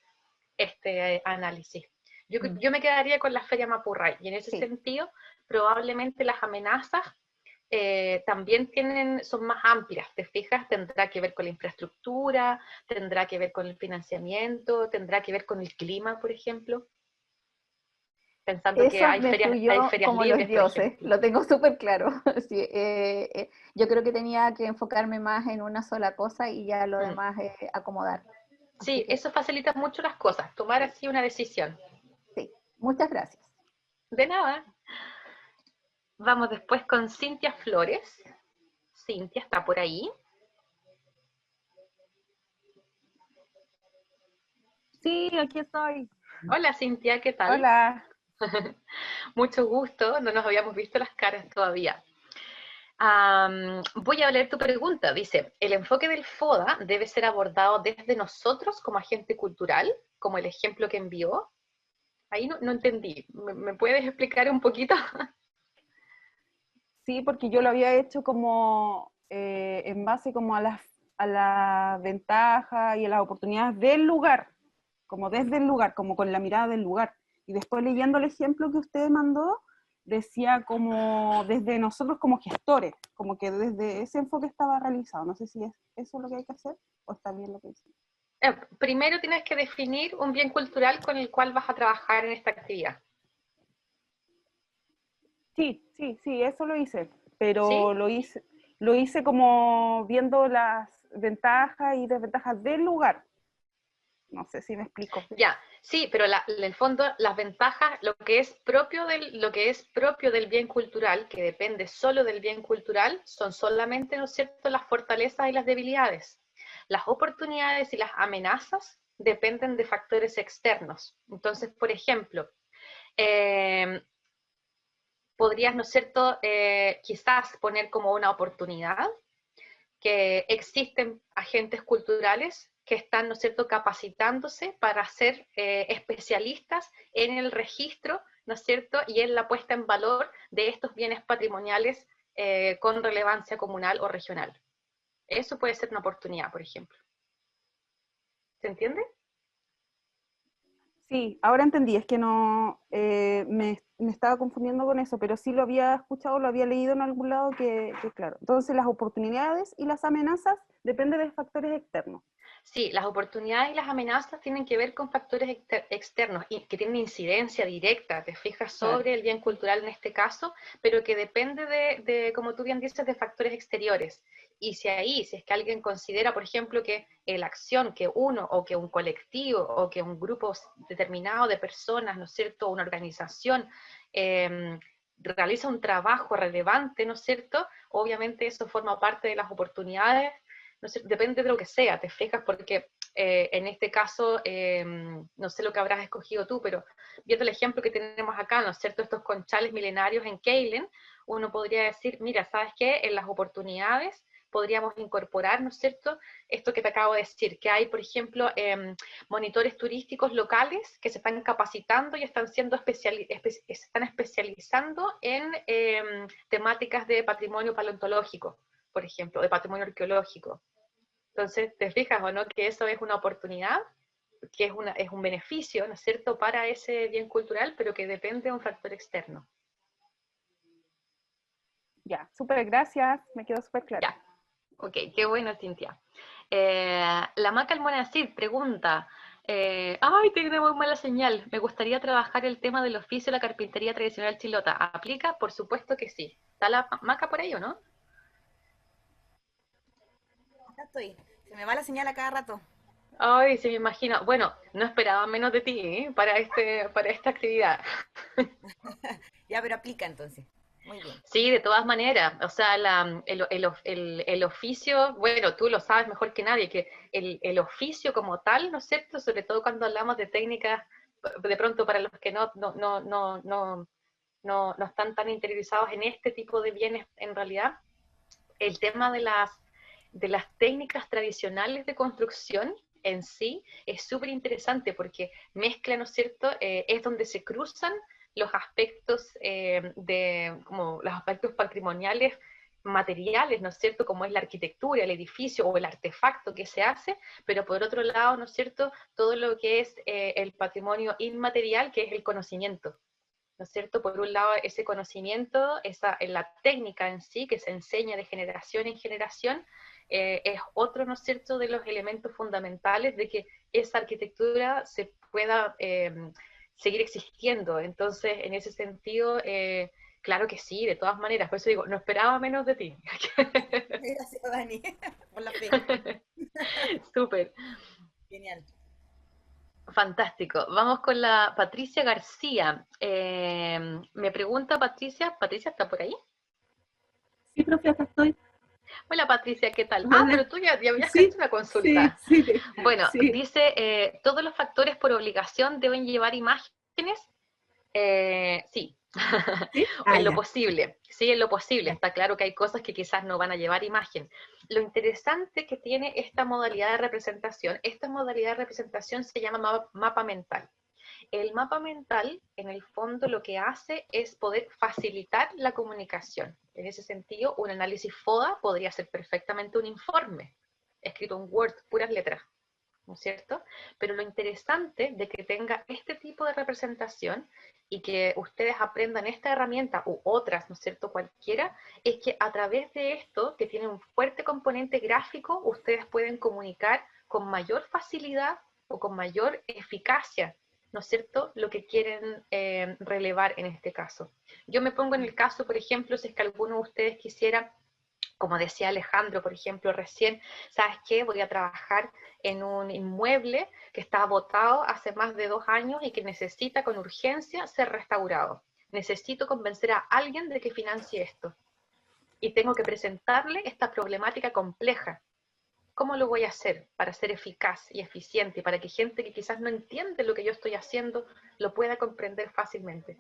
análisis. Yo me quedaría con la Feria Mapurray, y en ese sentido, probablemente las amenazas también son más amplias, ¿te fijas? Tendrá que ver con la infraestructura, tendrá que ver con el financiamiento, tendrá que ver con el clima, por ejemplo. Pensando que hay ferias como libres, los dioses, lo tengo súper claro. Sí, yo creo que tenía que enfocarme más en una sola cosa y ya lo demás acomodar. Sí, eso facilita mucho las cosas, tomar así una decisión. Sí, muchas gracias. De nada. Vamos después con Cintia Flores. Cintia está por ahí. Sí, aquí estoy. Hola Cintia, ¿qué tal? Hola. Mucho gusto, no nos habíamos visto las caras todavía. Voy a leer tu pregunta. Dice, ¿el enfoque del FODA debe ser abordado desde nosotros como agente cultural, como el ejemplo que envió? Ahí no entendí. ¿Me puedes explicar un poquito? Sí, porque yo lo había hecho como en base como a las ventajas y a las oportunidades del lugar, como desde el lugar, como con la mirada del lugar. Y después leyendo el ejemplo que usted mandó, decía como desde nosotros como gestores, como que desde ese enfoque estaba realizado. No sé si es eso lo que hay que hacer o está bien lo que dice. Primero tienes que definir un bien cultural con el cual vas a trabajar en esta actividad. Sí, eso lo hice, pero ¿sí? lo hice como viendo las ventajas y desventajas del lugar. No sé si me explico. Ya, sí, pero en el fondo las ventajas, lo que es propio del bien cultural, que depende solo del bien cultural, son solamente, ¿no es cierto?, las fortalezas y las debilidades. Las oportunidades y las amenazas dependen de factores externos. Entonces, por ejemplo, podrías, ¿no es cierto?, quizás poner como una oportunidad que existen agentes culturales que están, ¿no es cierto?, capacitándose para ser especialistas en el registro, ¿no es cierto?, y en la puesta en valor de estos bienes patrimoniales con relevancia comunal o regional. Eso puede ser una oportunidad, por ejemplo. ¿Se entiende? Sí, ahora entendí, es que no me estaba confundiendo con eso, pero sí lo había escuchado, lo había leído en algún lado claro. Entonces las oportunidades y las amenazas dependen de factores externos. Sí, las oportunidades y las amenazas tienen que ver con factores externos y que tienen incidencia directa, te fijas, sobre Claro. el bien cultural en este caso, pero que depende como tú bien dices, de factores exteriores. Y si es que alguien considera, por ejemplo, que la acción que uno o que un colectivo o que un grupo determinado de personas, ¿no es cierto?, una organización, realiza un trabajo relevante, ¿no es cierto?, obviamente eso forma parte de las oportunidades. No sé, depende de lo que sea, te fijas, porque en este caso, no sé lo que habrás escogido tú, pero viendo el ejemplo que tenemos acá, ¿no es cierto?, estos conchales milenarios en Keilen, uno podría decir, mira, ¿sabes qué? En las oportunidades podríamos incorporar, ¿no es cierto?, esto que te acabo de decir, que hay, por ejemplo, monitores turísticos locales que se están capacitando y están siendo están especializando en temáticas de patrimonio paleontológico, por ejemplo, de patrimonio arqueológico. Entonces, ¿te fijas o no que eso es una oportunidad, que es un beneficio, ¿no es cierto?, para ese bien cultural, pero que depende de un factor externo. Ya, súper, gracias, me quedó súper claro. Ya, ok, qué bueno, Cintia. La Maca Almonacid pregunta, ay, tengo muy mala señal, me gustaría trabajar el tema del oficio de la carpintería tradicional chilota. ¿Aplica? Por supuesto que sí. ¿Está la Maca por ahí o no? Acá estoy. Se me va la señal a cada rato. Ay, se me imagina. Bueno, no esperaba menos de ti, para esta actividad. Ya, pero aplica entonces. Muy bien. Sí, de todas maneras. O sea, el oficio, bueno, tú lo sabes mejor que nadie, que el oficio como tal, ¿no es cierto? Sobre todo cuando hablamos de técnicas, de pronto para los que no están tan interiorizados en este tipo de bienes en realidad, el tema de las técnicas tradicionales de construcción en sí es súper interesante porque mezcla, ¿no es cierto?, es donde se cruzan los aspectos como los aspectos patrimoniales materiales, ¿no es cierto?, como es la arquitectura, el edificio o el artefacto que se hace, pero por otro lado, ¿no es cierto?, todo lo que es el patrimonio inmaterial, que es el conocimiento. ¿No es cierto? Por un lado, ese conocimiento, la técnica en sí, que se enseña de generación en generación, es otro, ¿no es cierto?, de los elementos fundamentales de que esa arquitectura se pueda seguir existiendo. Entonces, en ese sentido, claro que sí, de todas maneras. Por eso digo, no esperaba menos de ti. Gracias, Dani, por la fe. Súper. Genial. Fantástico. Vamos con la Patricia García. Me pregunta Patricia, ¿Patricia está por ahí? Sí, profe, acá estoy. Hola Patricia, ¿qué tal? Hola. Pero tú ya habías Sí, hecho una consulta. sí, Bueno, sí. dice, ¿todos los factores por obligación deben llevar imágenes? Sí, ¿Sí? Ah, en lo ya. posible, sí, en lo posible. Ya. Está claro que hay cosas que quizás no van a llevar imagen. Lo interesante que tiene esta modalidad de representación se llama mapa mental. El mapa mental, en el fondo, lo que hace es poder facilitar la comunicación. En ese sentido, un análisis FODA podría ser perfectamente un informe, escrito en Word, puras letras, ¿no es cierto? Pero lo interesante de que tenga este tipo de representación y que ustedes aprendan esta herramienta u otras, ¿no es cierto?, cualquiera, es que a través de esto, que tiene un fuerte componente gráfico, ustedes pueden comunicar con mayor facilidad o con mayor eficacia, ¿no es cierto?, lo que quieren relevar en este caso. Yo me pongo en el caso, por ejemplo, si es que alguno de ustedes quisiera, como decía Alejandro, por ejemplo, recién, ¿sabes qué? Voy a trabajar en un inmueble que está botado hace más de 2 años y que necesita con urgencia ser restaurado. Necesito convencer a alguien de que financie esto. Y tengo que presentarle esta problemática compleja. ¿Cómo lo voy a hacer para ser eficaz y eficiente y para que gente que quizás no entiende lo que yo estoy haciendo lo pueda comprender fácilmente?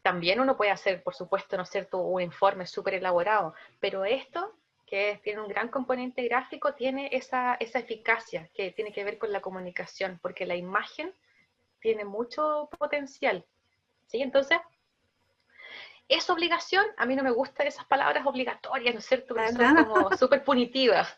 También uno puede hacer, por supuesto, ¿no es cierto?, un informe súper elaborado, pero esto, tiene un gran componente gráfico, tiene esa eficacia que tiene que ver con la comunicación, porque la imagen tiene mucho potencial, ¿sí? Entonces, ¿Es obligación? A mí no me gustan esas palabras obligatorias, ¿no es cierto? Porque son Nada. como súper punitivas.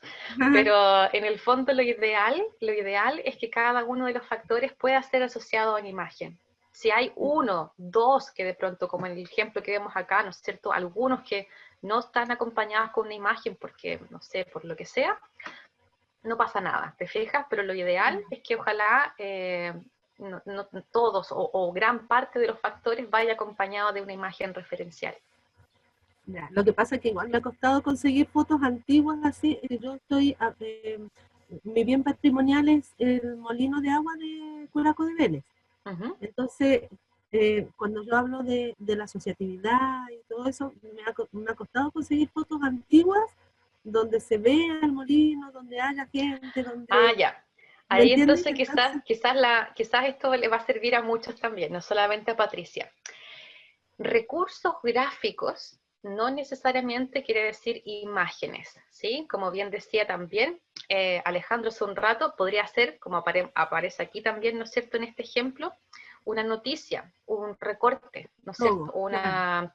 Pero en el fondo lo ideal es que cada uno de los factores pueda ser asociado a una imagen. Si hay uno, dos, que de pronto, como en el ejemplo que vemos acá, ¿no es cierto? Algunos que no están acompañados con una imagen porque, no sé, por lo que sea, no pasa nada, ¿te fijas? Pero lo ideal es que ojalá no todos o gran parte de los factores vaya acompañado de una imagen referencial. Ya, lo que pasa es que igual me ha costado conseguir fotos antiguas así. Yo estoy, mi bien patrimonial es el molino de agua de Curaco de Vélez. Entonces, cuando yo hablo de la asociatividad y todo eso, me ha costado conseguir fotos antiguas donde se vea el molino, donde haya gente, donde... Ah, ya. ¿me Ahí entiendes? entonces quizás esto le va a servir a muchos también, no solamente a Patricia. Recursos gráficos no necesariamente quiere decir imágenes, ¿sí? Como bien decía también Alejandro hace un rato, podría ser, como aparece aquí también, ¿no es cierto?, en este ejemplo, una noticia, un recorte, ¿no es cierto?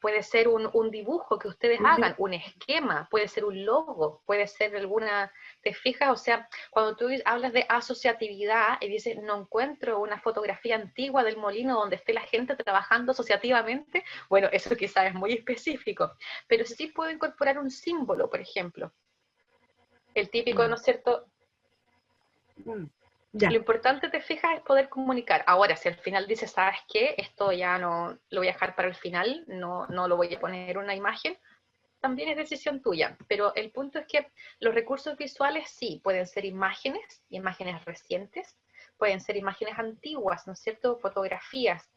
Puede ser un dibujo que ustedes hagan, un esquema, puede ser un logo, puede ser alguna, ¿te fijas? O sea, cuando tú hablas de asociatividad y dices, no encuentro una fotografía antigua del molino donde esté la gente trabajando asociativamente, bueno, eso quizás es muy específico, pero sí puedo incorporar un símbolo, por ejemplo. El típico, ¿no es cierto? Ya. Lo importante, te fijas, es poder comunicar. Ahora, si al final dices, ¿sabes qué? Esto ya no lo voy a dejar para el final, no lo voy a poner una imagen, también es decisión tuya. Pero el punto es que los recursos visuales sí, pueden ser imágenes recientes, pueden ser imágenes antiguas, ¿no es cierto? Fotografías,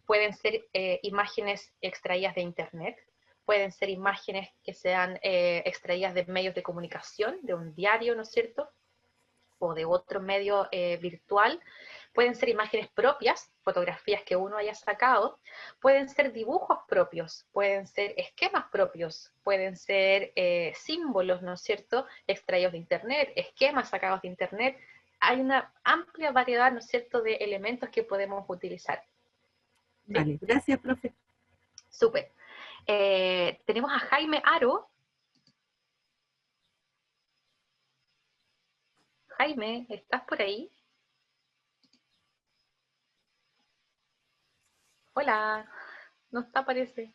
pueden ser imágenes extraídas de internet, pueden ser imágenes que sean extraídas de medios de comunicación, de un diario, ¿no es cierto?, o de otro medio virtual, pueden ser imágenes propias, fotografías que uno haya sacado, pueden ser dibujos propios, pueden ser esquemas propios, pueden ser símbolos, ¿no es cierto?, extraídos de internet, esquemas sacados de internet. Hay una amplia variedad, ¿no es cierto?, de elementos que podemos utilizar. ¿Sí? Vale, gracias, profe. Súper. Tenemos a Jaime Aro. Jaime, ¿estás por ahí? Hola, no está, parece.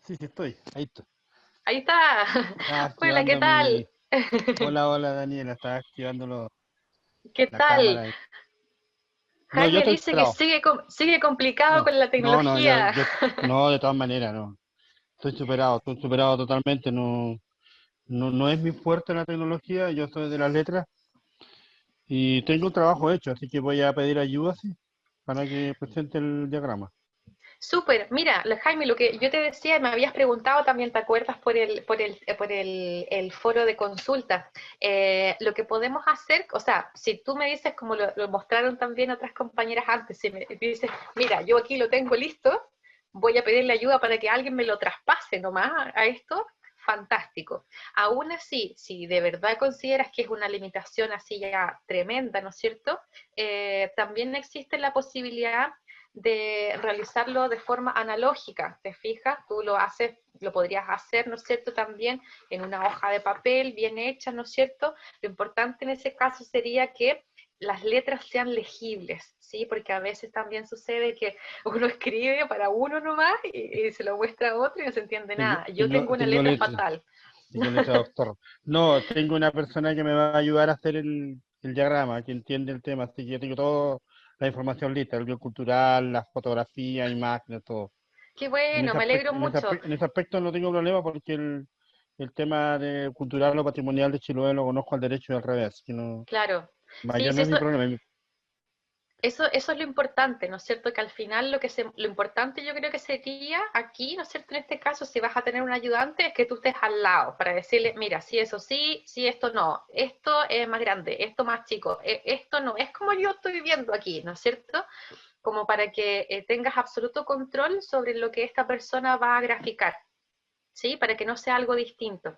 Sí, estoy, ahí estoy. Ahí está. Hola, ¿qué tal? Hola, Daniela, estaba activando ¿Qué la tal? cámara. Jaime dice que sigue complicado con la tecnología. No, de todas maneras, no. Estoy superado totalmente, no es mi fuerte la tecnología, yo soy de las letras y tengo un trabajo hecho, así que voy a pedir ayuda, sí, para que presente el diagrama. Súper, mira, Jaime, lo que yo te decía, me habías preguntado también, ¿te acuerdas? Por el foro de consulta. Lo que podemos hacer, o sea, si tú me dices, como lo mostraron también otras compañeras antes, si me dices, mira, yo aquí lo tengo listo, voy a pedirle ayuda para que alguien me lo traspase nomás a esto, fantástico. Aún así, si de verdad consideras que es una limitación así ya tremenda, ¿no es cierto? También existe la posibilidad de realizarlo de forma analógica, ¿te fijas? Tú lo podrías hacer, ¿no es cierto?, también en una hoja de papel bien hecha, ¿no es cierto? Lo importante en ese caso sería que las letras sean legibles, ¿sí? Porque a veces también sucede que uno escribe para uno nomás y se lo muestra a otro y no se entiende nada. Yo tengo una letra fatal. Tengo letra doctor. No, tengo una persona que me va a ayudar a hacer el diagrama, que entiende el tema, así que yo tengo toda la información lista, el biocultural, las fotografías, imágenes, todo. Qué bueno, me alegro mucho. En ese aspecto no tengo problema porque el tema de cultural o patrimonial de Chiloé lo conozco al derecho y al revés. Que no, claro. Mayor no es mi problema. Eso es lo importante, ¿no es cierto? Que al final lo importante yo creo que sería aquí, ¿no es cierto? En este caso, si vas a tener un ayudante, es que tú estés al lado para decirle, mira, si eso sí, si esto no, esto es más grande, esto más chico, esto no, es como yo estoy viendo aquí, ¿no es cierto? Como para que tengas absoluto control sobre lo que esta persona va a graficar, ¿sí? Para que no sea algo distinto.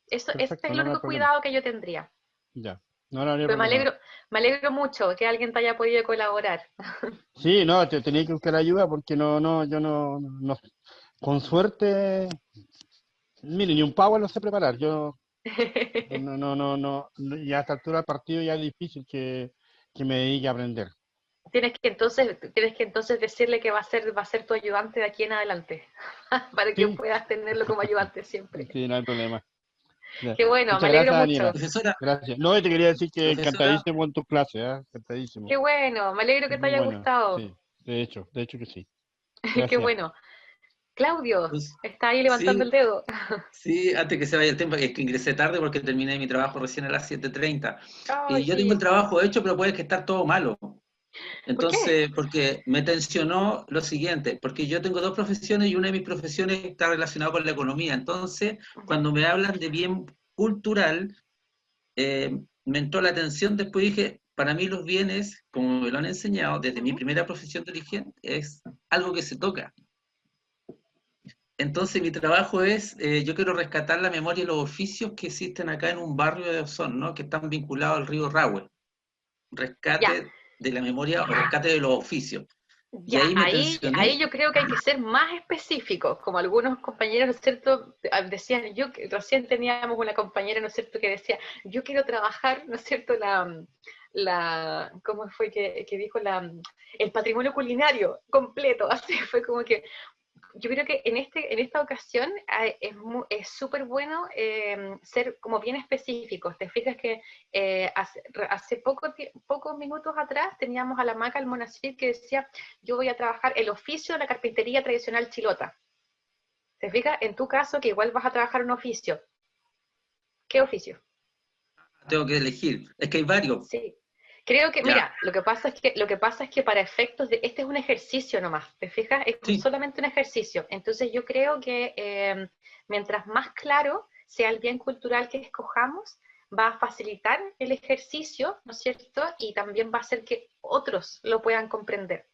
Ese es el único cuidado que yo tendría. Ya. No, no habría Pero problema. me alegro mucho que alguien te haya podido colaborar. Sí, no, tenía que buscar ayuda porque yo con suerte, mire, ni un pavo lo sé preparar. Yo y a esta altura del partido ya es difícil que me dedique a aprender. Tienes que entonces decirle que va a ser tu ayudante de aquí en adelante, para que Sí, puedas tenerlo como ayudante siempre. sí, no hay problema. Ya. Qué bueno, me Muchas alegro gracias, Daniela. mucho. Profesora, Gracias. No, y te quería decir que profesora, encantadísimo con tu clase, ¿eh? Encantadísimo. Qué bueno, me alegro que te Muy haya bueno, gustado. sí, de hecho que sí. Qué Gracias. bueno. Claudio, pues, está ahí levantando el sí, dedo. sí, antes que se vaya el tiempo, es que ingresé tarde porque terminé mi trabajo recién a las 7:30. Ay, Y yo tengo el sí. trabajo hecho, pero puede que estar todo malo. ¿Por qué? Entonces, porque me tensionó lo siguiente, porque yo tengo dos profesiones y una de mis profesiones está relacionada con la economía. Entonces, Ya. cuando me hablan de bien cultural, me entró la atención, después dije, para mí los bienes, como me lo han enseñado desde mi Ujú. primera profesión de origen, es algo que se toca. Entonces mi trabajo es, yo quiero rescatar la memoria y los oficios que existen acá en un barrio de Osorno, ¿no? Que están vinculados al río Rahue. Ya, Rescate de la memoria o rescate de los oficios. Y ya, ahí me ahí tensioné. yo creo que hay que ser más específicos, como algunos compañeros, ¿no es cierto? Decían, recién teníamos una compañera, ¿no es cierto?, que decía, yo quiero trabajar, ¿no es cierto?, ¿cómo fue que dijo? El patrimonio culinario completo, así fue como que yo creo que en esta ocasión es súper bueno ser como bien específicos. Te fijas que hace pocos minutos atrás teníamos a la Maca Almonacid que decía, yo voy a trabajar el oficio de la carpintería tradicional chilota. ¿Te fijas? En tu caso, que igual vas a trabajar un oficio. ¿Qué oficio? Tengo que elegir. Es que hay varios. Sí. Creo que, Ya. mira, lo que pasa es que para efectos de, este es un ejercicio nomás, ¿te fijas? Es Sí. solamente un ejercicio. Entonces yo creo que mientras más claro sea el bien cultural que escojamos, va a facilitar el ejercicio, ¿no es cierto? Y también va a hacer que otros lo puedan comprender.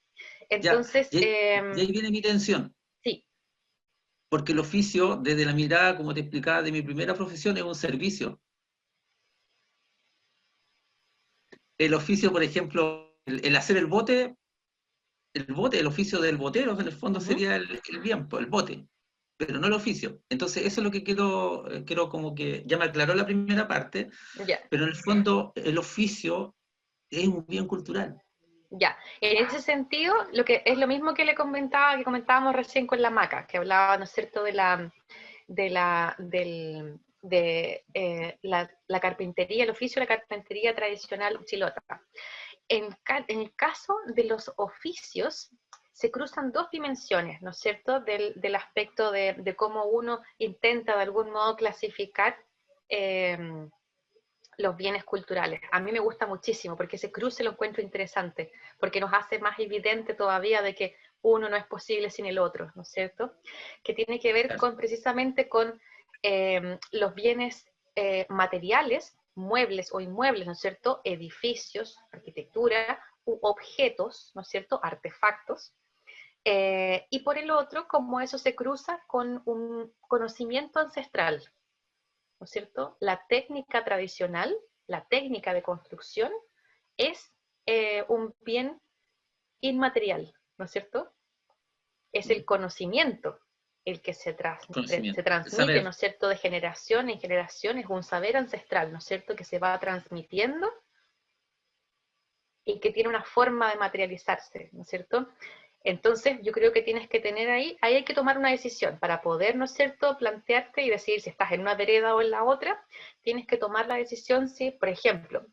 Ya. Entonces, Y ahí viene mi tensión. sí, Porque el oficio, desde la mirada, como te explicaba, de mi primera profesión, es un servicio. El oficio, por ejemplo, el hacer el bote, el oficio del botero, en el fondo ujú, sería el bien, pues, el bote, pero no el oficio. Entonces, eso es lo que quiero como que ya me aclaró la primera parte, ya. pero en el fondo el oficio es un bien cultural. Ya, en ese sentido, lo que es lo mismo que que comentábamos recién con la Maca, que hablaba, ¿no es cierto?, la carpintería, el oficio de la carpintería tradicional chilota. En el caso de los oficios, se cruzan dos dimensiones, ¿no es cierto?, del aspecto de cómo uno intenta de algún modo clasificar los bienes culturales. A mí me gusta muchísimo porque ese cruce lo encuentro interesante, porque nos hace más evidente todavía de que uno no es posible sin el otro, ¿no es cierto? Que tiene que ver con precisamente con los bienes materiales, muebles o inmuebles, ¿no es cierto? Edificios, arquitectura, u objetos, ¿no es cierto? Artefactos. Y por el otro, cómo eso se cruza con un conocimiento ancestral, ¿no es cierto? La técnica tradicional, la técnica de construcción, es un bien inmaterial, ¿no es cierto? Es el conocimiento el que se Conocimiento, el transmite, ¿no saber. es cierto?, de generación en generación, es un saber ancestral, ¿no es cierto?, que se va transmitiendo y que tiene una forma de materializarse, ¿no es cierto? Entonces, yo creo que tienes que tener ahí hay que tomar una decisión para poder, ¿no es cierto?, plantearte y decidir si estás en una vereda o en la otra, tienes que tomar la decisión si, por ejemplo,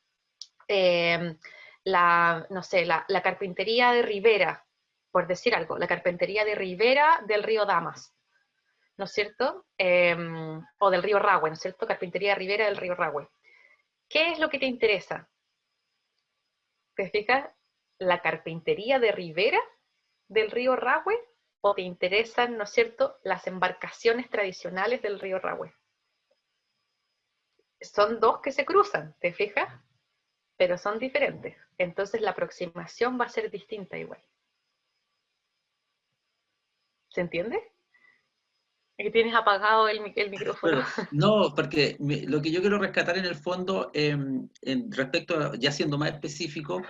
no sé, la carpintería de Rivera, por decir algo, la carpintería de Rivera del río Damas, ¿no es cierto? O del río Rahue, ¿no es cierto? Carpintería de Rivera del río Rahue. ¿Qué es lo que te interesa? ¿Te fijas? ¿La carpintería de Rivera del río Rahue o te interesan, ¿no es cierto?, las embarcaciones tradicionales del río Rahue? Son dos que se cruzan, ¿te fijas? Pero son diferentes. Entonces la aproximación va a ser distinta igual. ¿Se entiende? Que tienes apagado el micrófono. Pero, no, porque lo que yo quiero rescatar en el fondo, respecto a, ya siendo más específico,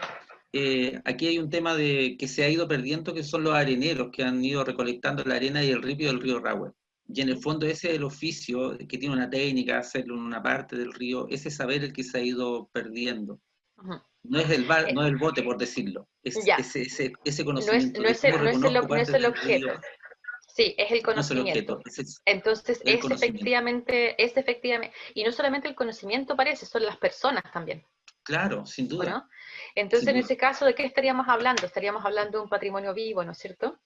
aquí hay un tema de que se ha ido perdiendo, que son los areneros que han ido recolectando la arena y el ripio del río Rahue. Y en el fondo ese es el oficio, que tiene una técnica, hacerlo en una parte del río, ese saber el que se ha ido perdiendo. Ujú. No es no es el bote, por decirlo, es Ya. ese conocimiento No de es cómo el reconozco no es partes el del río. objeto. Sí, es el No es el objeto, conocimiento. Entonces, el conocimiento. es efectivamente, y no solamente el conocimiento parece, son las personas también, Claro, sin ¿o duda, no? Entonces, sin en duda. ese caso, ¿de qué estaríamos hablando? Estaríamos hablando de un patrimonio vivo, ¿no es cierto?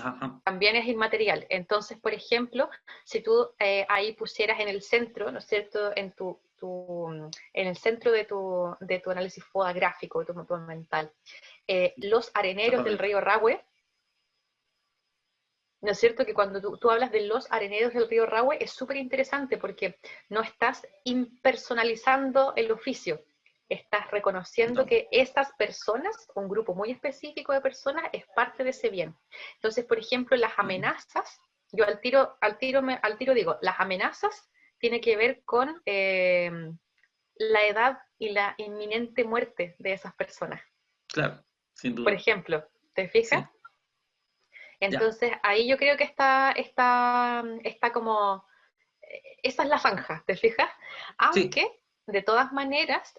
Ajá. También es inmaterial. Entonces, por ejemplo, si tú ahí pusieras en el centro, ¿no es cierto?, en el centro de tu análisis fotográfico, de tu mapa mental, los areneros del río Rahue, ¿no es cierto? Que cuando tú hablas de los areneros del río Rahue es súper interesante porque no estás impersonalizando el oficio, estás reconociendo No. que esas personas, un grupo muy específico de personas, es parte de ese bien. Entonces, por ejemplo, las amenazas, yo al tiro digo, las amenazas tienen que ver con la edad y la inminente muerte de esas personas. Claro, sin Por duda. ejemplo, ¿te fijas? Sí. Entonces, ahí yo creo que está como, esa es la franja, ¿te fijas? Aunque, de todas maneras,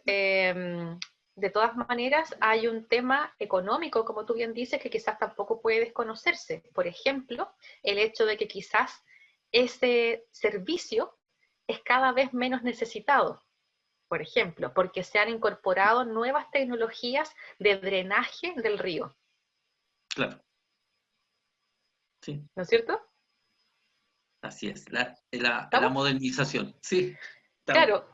hay un tema económico, como tú bien dices, que quizás tampoco puede desconocerse. Por ejemplo, el hecho de que quizás ese servicio es cada vez menos necesitado, por ejemplo, porque se han incorporado nuevas tecnologías de drenaje del río. Claro. Sí. ¿No es cierto? Así es, la modernización. Sí. Claro,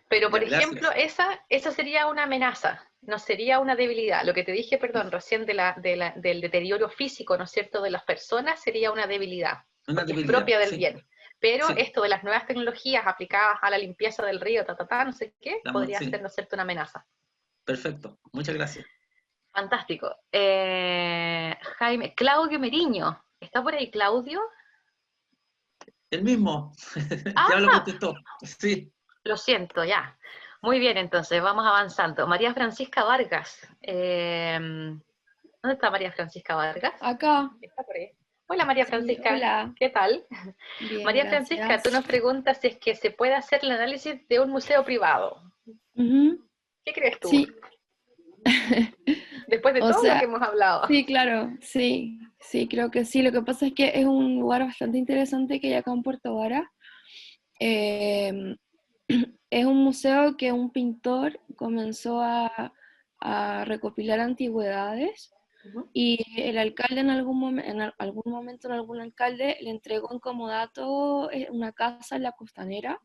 pero por Ya, ejemplo, gracias. esa sería una amenaza, no sería una debilidad. Lo que te dije, perdón, recién del deterioro físico, ¿no es cierto?, de las personas sería una debilidad, Una porque es debilidad, propia del sí. bien. Pero Sí. esto de las nuevas tecnologías aplicadas a la limpieza del río, no sé qué, podría Sí. ser, ¿no es cierto?, una amenaza. Perfecto, muchas gracias. Fantástico. Claudio Meriño, ¿está por ahí Claudio? El mismo, ya lo ¡Ah! contestó. Sí. Lo siento, ya. Muy bien, entonces, vamos avanzando. María Francisca Vargas. ¿Dónde está María Francisca Vargas? Acá. Está por ahí. Hola María Sí, Francisca, hola. ¿qué tal? Bien, María Francisca, tú gracias. nos preguntas si es que se puede hacer el análisis de un museo privado. Ujú. ¿Qué crees tú? Sí. Después de O todo lo que sea, hemos hablado. sí, claro, sí, creo que sí. Lo que pasa es que es un lugar bastante interesante que hay acá en Puerto Vara. Eh, es un museo que un pintor comenzó a recopilar antigüedades Ujú. y el alcalde en algún momento, algún alcalde le entregó en comodato una casa en la Costanera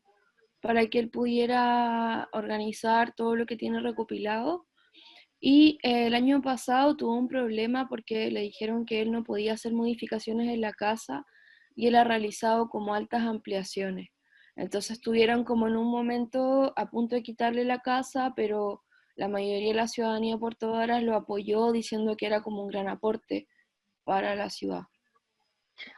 para que él pudiera organizar todo lo que tiene recopilado. Y el año pasado tuvo un problema porque le dijeron que él no podía hacer modificaciones en la casa y él ha realizado como altas ampliaciones. Entonces estuvieron como en un momento a punto de quitarle la casa, pero la mayoría de la ciudadanía de Puerto Varas lo apoyó diciendo que era como un gran aporte para la ciudad.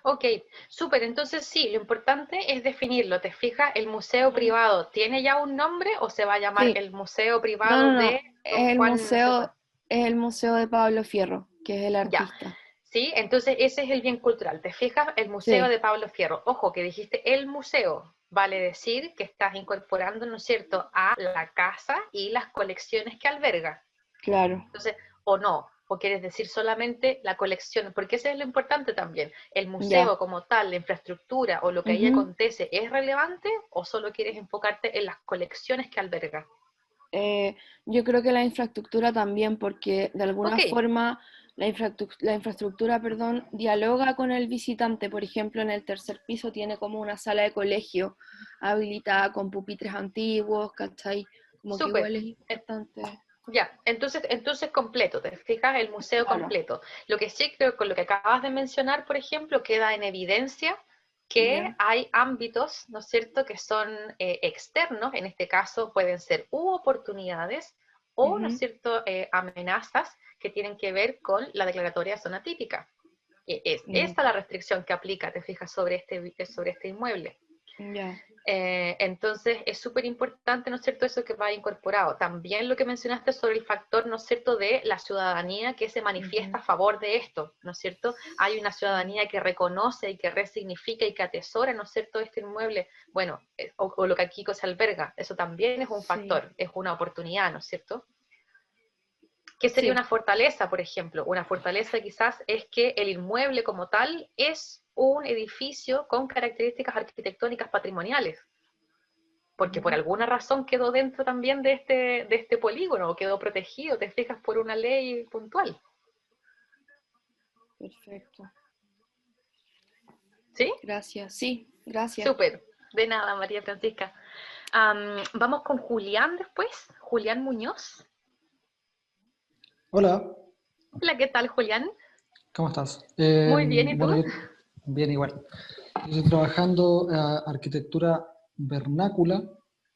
Ok, súper. Entonces sí, lo importante es definirlo. ¿Te fijas? ¿El museo privado tiene ya un nombre o se va a llamar Sí, el museo no, privado no, de Don Juan no sé cuánto? es el museo de Pablo Fierro, que es el Ya, artista. sí, entonces ese es el bien cultural. ¿Te fijas? El museo Sí, de Pablo Fierro. Ojo, que dijiste el museo. Vale decir que estás incorporando, ¿no es cierto?, a la casa y las colecciones que alberga. claro. Entonces, o no, o quieres decir solamente la colección, porque eso es lo importante también. ¿El Ya. museo como tal, la infraestructura o lo que ahí Ujú. acontece es relevante o solo quieres enfocarte en las colecciones que alberga? Yo creo que la infraestructura también, porque de alguna Ok, forma la infraestructura, perdón, dialoga con el visitante. Por ejemplo, en el tercer piso tiene como una sala de colegio habilitada con pupitres antiguos, ¿cachai? Como que súper. igual es importante. Ya, entonces completo, te fijas, el museo Claro, completo. Lo que sí creo con lo que acabas de mencionar, por ejemplo, queda en evidencia que ya. hay ámbitos, ¿no es cierto?, que son externos, en este caso pueden ser oportunidades o, ¿no es Ujú. cierto?, amenazas que tienen que ver con la declaratoria de zona típica. Esta la restricción que aplica, te fijas, sobre este inmueble. Ya. Entonces es súper importante, ¿no es cierto?, eso que va incorporado. También lo que mencionaste sobre el factor, ¿no es cierto?, de la ciudadanía que se manifiesta a favor de esto, ¿no es cierto? Hay una ciudadanía que reconoce y que resignifica y que atesora, ¿no es cierto?, este inmueble, bueno, o lo que aquí se alberga, eso también es un factor, es una oportunidad, ¿no es cierto? ¿Qué sería una fortaleza, por ejemplo? Una fortaleza quizás es que el inmueble como tal es un edificio con características arquitectónicas patrimoniales, porque por alguna razón quedó dentro también de este polígono, o quedó protegido, te fijas, por una ley puntual. Perfecto. ¿Sí? Gracias, sí, gracias. Súper, de nada, María Francisca. Vamos con Julián después, Julián Muñoz. Hola, Hola, ¿qué tal, Julián? ¿cómo estás? Muy bien, ¿y tú? Bueno, bien igual. Yo estoy trabajando arquitectura vernácula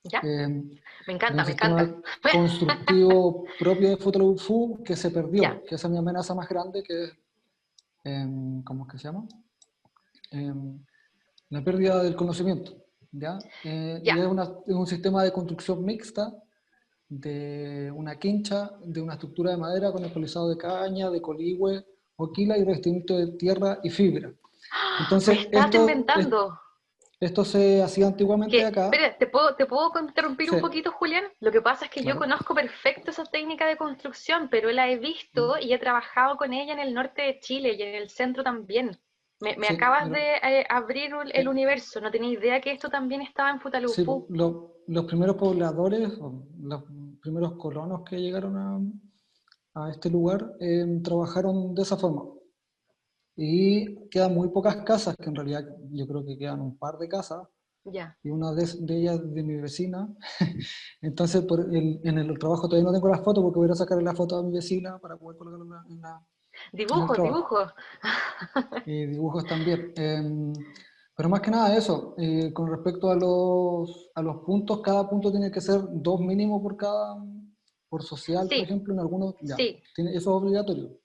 ¿Ya? de Me un encanta, me sistema encanta. constructivo propio de Futaleufú que se perdió, Ya. que esa es mi amenaza más grande, que es, ¿cómo es que se llama? La pérdida del conocimiento, ¿ya? Ya. Y es un sistema de construcción mixta de una quincha, de una estructura de madera con espolizado de caña, de coligüe, hoquila y revestimiento de tierra y fibra. ¡Me Entonces, estás inventando! esto se hacía antiguamente acá. Espera, ¿te puedo interrumpir un Sí. poquito, Julián? Lo que pasa es que yo Claro. conozco perfecto esa técnica de construcción, pero la he visto y he trabajado con ella en el norte de Chile y en el centro también. Me Sí, acabas mira, de abrir el universo, no tenía idea que esto también estaba en sí, Futaleufú. los primeros pobladores, o los primeros colonos que llegaron a este lugar, trabajaron de esa forma. Y quedan muy pocas casas, que en realidad yo creo que quedan un par de casas, Ya. y una de ellas de mi vecina. Entonces, en el trabajo todavía no tengo las fotos, porque voy a sacar la foto a mi vecina para poder colocarla en el Dibujos, trabajo. dibujos. Y dibujos también. Pero más que nada eso, con respecto a los puntos, cada punto tiene que ser 2 mínimo por social, por Sí, ejemplo, en algunos, ya. sí. Eso es obligatorio.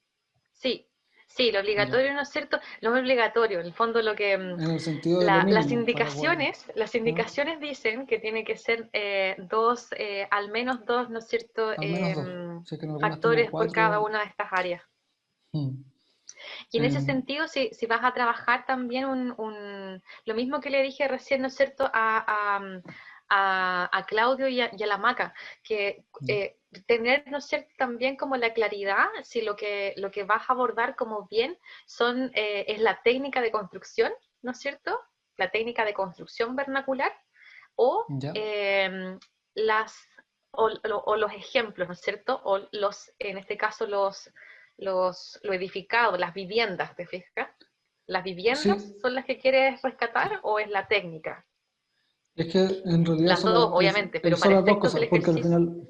Sí, sí, lo Ya. obligatorio, ¿no es cierto? Lo obligatorio, en el fondo lo que En el sentido de lo las mínimo, para poder. indicaciones dicen que tiene que ser al menos dos, ¿no es cierto? Al menos 2. Si es que en algunas tengo Factores por 4. cada una de estas áreas. Mm. Y en ese Em, sentido, si vas a trabajar también lo mismo que le dije recién, ¿no es cierto?, a Claudio y a la Maca, que tener, ¿no es cierto?, también como la claridad, si lo que vas a abordar como bien es la técnica de construcción, ¿no es cierto?, la técnica de construcción vernacular, o Ya. o los ejemplos, ¿no es cierto?, o en este caso lo edificado, las viviendas, ¿te fijas? ¿Las viviendas Sí, son las que quieres rescatar o es la técnica? es que en realidad Las dos, obviamente, pero son para las dos efectos del cosas, porque al ejercicio. final,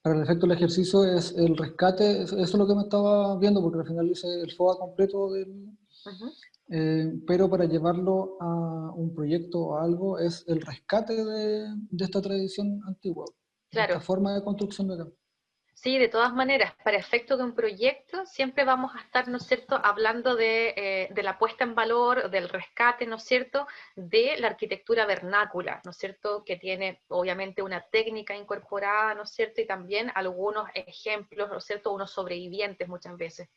para el efecto del ejercicio es el rescate, eso es lo que me estaba viendo, porque al final hice el FOA completo Ujú. pero para llevarlo a un proyecto o a algo es el rescate de esta tradición antigua, de esta Claro. forma de construcción de acá. Sí, de todas maneras, para efectos de un proyecto siempre vamos a estar, ¿no es cierto?, hablando de la puesta en valor, del rescate, ¿no es cierto?, de la arquitectura vernácula, ¿no es cierto?, que tiene obviamente una técnica incorporada, ¿no es cierto?, y también algunos ejemplos, ¿no es cierto?, unos sobrevivientes muchas veces.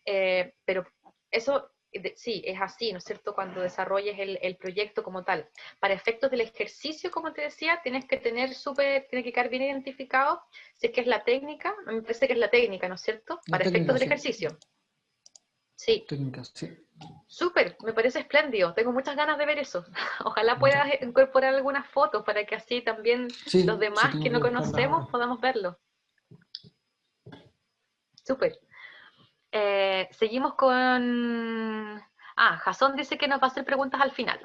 Pero eso sí, es así, ¿no es cierto?, cuando desarrolles el proyecto como tal. Para efectos del ejercicio, como te decía, tiene que quedar bien identificado si es que es la técnica, me parece que es la técnica, ¿no es cierto?, La para efectos técnica, del sí. ejercicio. Sí. Técnica, sí. Súper, me parece espléndido, tengo muchas ganas de ver eso. Ojalá puedas incorporar algunas fotos para que así también Sí, los sí, demás tengo que que no buscarlas conocemos ahora. podamos verlo. Súper. Seguimos con... Jason dice que nos va a hacer preguntas al final.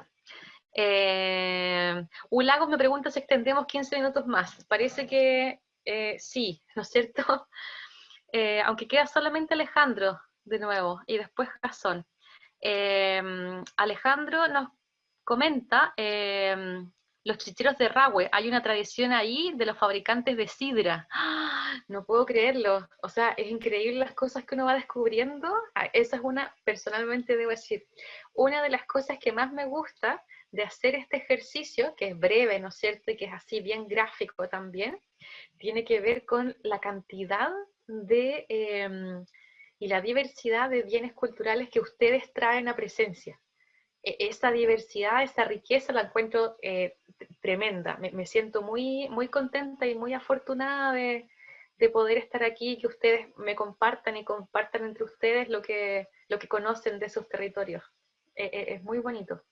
Ulagos me pregunta si extendemos 15 minutos más. Parece que sí, ¿no es cierto? Aunque queda solamente Alejandro de nuevo y después Jason. Alejandro nos comenta los chicheros de Rahue. Hay una tradición ahí de los fabricantes de sidra. ¡Ah! No puedo creerlo. O sea, es increíble las cosas que uno va descubriendo. Esa es una, personalmente debo decir, una de las cosas que más me gusta de hacer este ejercicio, que es breve, ¿no es cierto? Y que es así bien gráfico también, tiene que ver con la cantidad de y la diversidad de bienes culturales que ustedes traen a presencia. Esa diversidad, esa riqueza la encuentro tremenda. Me siento muy, muy contenta y muy afortunada de poder estar aquí y que ustedes me compartan y compartan entre ustedes lo que conocen de sus territorios. Es muy bonito.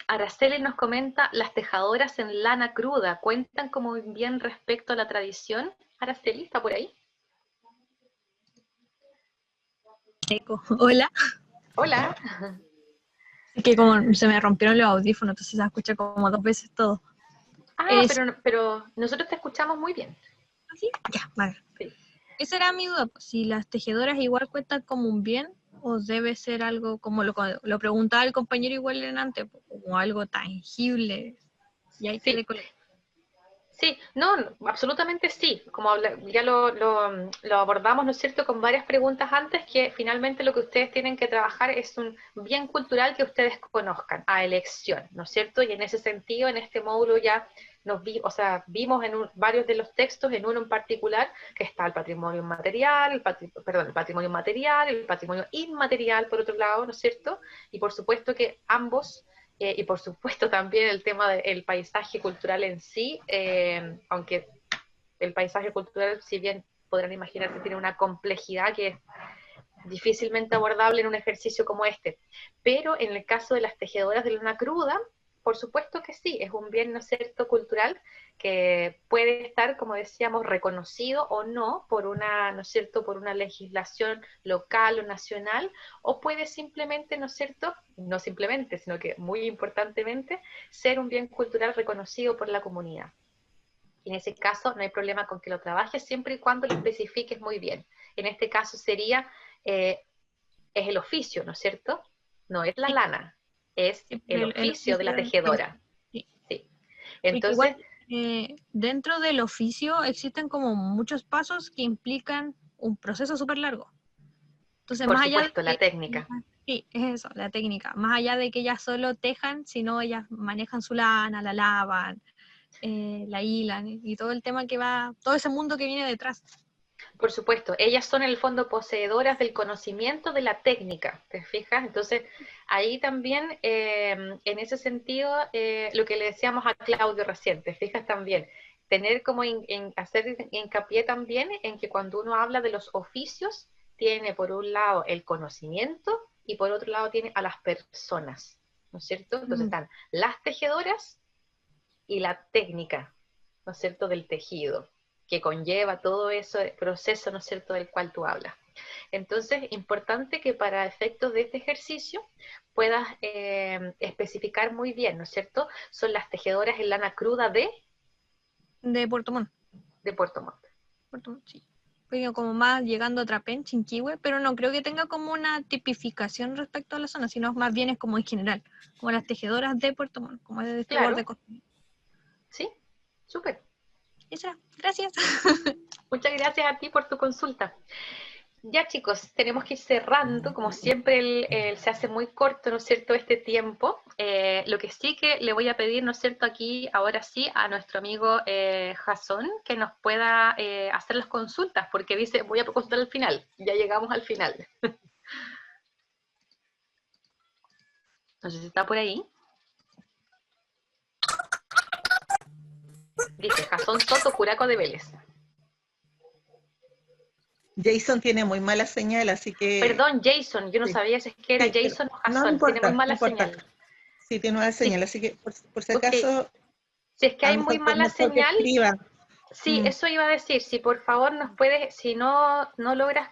Araceli nos comenta, las tejadoras en lana cruda, ¿cuentan como bien respecto a la tradición? Araceli, ¿está por ahí? Hola. Hola. Es que como se me rompieron los audífonos, entonces se escucha como 2 veces todo. Ah, pero nosotros te escuchamos muy bien. ¿Sí? Ya, vale. Sí. Esa era mi duda, pues, si las tejedoras igual cuentan como un bien, o debe ser algo, como lo preguntaba el compañero igual en antes, como algo tangible, y hay que recolectar. Sí, no, absolutamente sí. Como ya lo abordamos, ¿no es cierto?, con varias preguntas antes, que finalmente lo que ustedes tienen que trabajar es un bien cultural que ustedes conozcan, a elección, ¿no es cierto? Y en ese sentido, en este módulo ya vimos en varios de los textos, en uno en particular, que está el patrimonio material, el patrimonio material, el patrimonio inmaterial, por otro lado, ¿no es cierto? Y por supuesto que ambos... y por supuesto también el tema del paisaje cultural en sí, aunque el paisaje cultural, si bien podrán imaginar que tiene una complejidad que es difícilmente abordable en un ejercicio como este, pero en el caso de las tejedoras de lana cruda, por supuesto que sí, es un bien, ¿no es cierto?, cultural que puede estar, como decíamos, reconocido o no por una, ¿no es cierto?, por una legislación local o nacional, o puede simplemente, ¿no es cierto?, no simplemente, sino que muy importantemente, ser un bien cultural reconocido por la comunidad. En ese caso no hay problema con que lo trabajes siempre y cuando lo especifiques muy bien. En este caso sería, es el oficio, ¿no es cierto? No es la lana, es el oficio de la tejedora. Sí. Sí. Entonces, Entonces, dentro del oficio existen como muchos pasos que implican un proceso súper largo. Entonces, por más allá supuesto, la técnica. Sí, es eso, la técnica. Más allá de que ellas solo tejan, sino ellas manejan su lana, la lavan, la hilan y todo el tema que va, todo ese mundo que viene detrás. Por supuesto, ellas son en el fondo poseedoras del conocimiento de la técnica, ¿te fijas? Entonces, ahí también, en ese sentido, lo que le decíamos a Claudio recién, ¿te fijas también? Tener como hacer hincapié también en que cuando uno habla de los oficios, tiene por un lado el conocimiento y por otro lado tiene a las personas, ¿no es cierto? Entonces están las tejedoras y la técnica, ¿no es cierto?, del tejido, que conlleva todo ese proceso, ¿no es cierto?, del cual tú hablas. Entonces, importante que para efectos de este ejercicio puedas especificar muy bien, ¿no es cierto? Son las tejedoras en lana cruda de Puerto Montt. De Puerto Montt. Puerto Montt, sí. Porque como más llegando a Trapén, Chinquihue, pero no creo que tenga como una tipificación respecto a la zona, sino más bien es como en general, como las tejedoras de Puerto Montt, como de este lugar de costa. Sí, súper. Eso, gracias. Muchas gracias a ti por tu consulta. Ya chicos, tenemos que ir cerrando, como siempre se hace muy corto, ¿no es cierto?, este tiempo. Lo que sí que le voy a pedir, ¿no es cierto?, aquí, ahora sí, a nuestro amigo Jason, que nos pueda hacer las consultas, porque dice, voy a consultar al final, ya llegamos al final. No sé si está por ahí. Dice, Jason Soto, Curaco de Vélez. Jason tiene muy mala señal, así que... Perdón, Jason, yo no sabía si es que era Jason o Jason, no importa, tiene muy mala no importa. señal. Sí, tiene mala señal, así que por si acaso... Si es que hay muy mala señal, sí, Mm. eso iba a decir, si por favor nos puedes, si no logras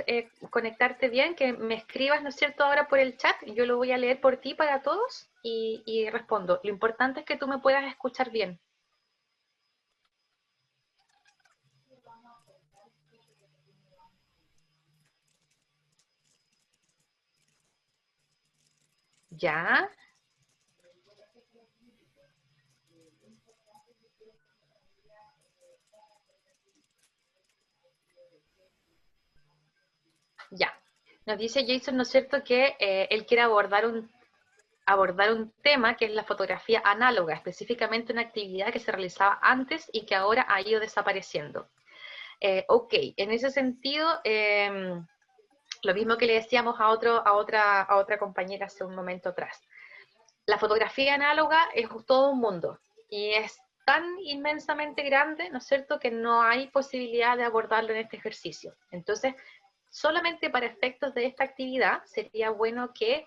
conectarte bien, que me escribas, ¿no es cierto?, ahora por el chat, yo lo voy a leer por ti para todos y respondo. Lo importante es que tú me puedas escuchar bien. ¿Ya? Ya. Nos dice Jason, ¿no es cierto?, que él quiere abordar un tema que es la fotografía análoga, específicamente una actividad que se realizaba antes y que ahora ha ido desapareciendo. Ok, en ese sentido, lo mismo que le decíamos a otra compañera hace un momento atrás. La fotografía análoga es todo un mundo y es tan inmensamente grande, ¿no es cierto?, que no hay posibilidad de abordarlo en este ejercicio. Entonces, solamente para efectos de esta actividad sería bueno que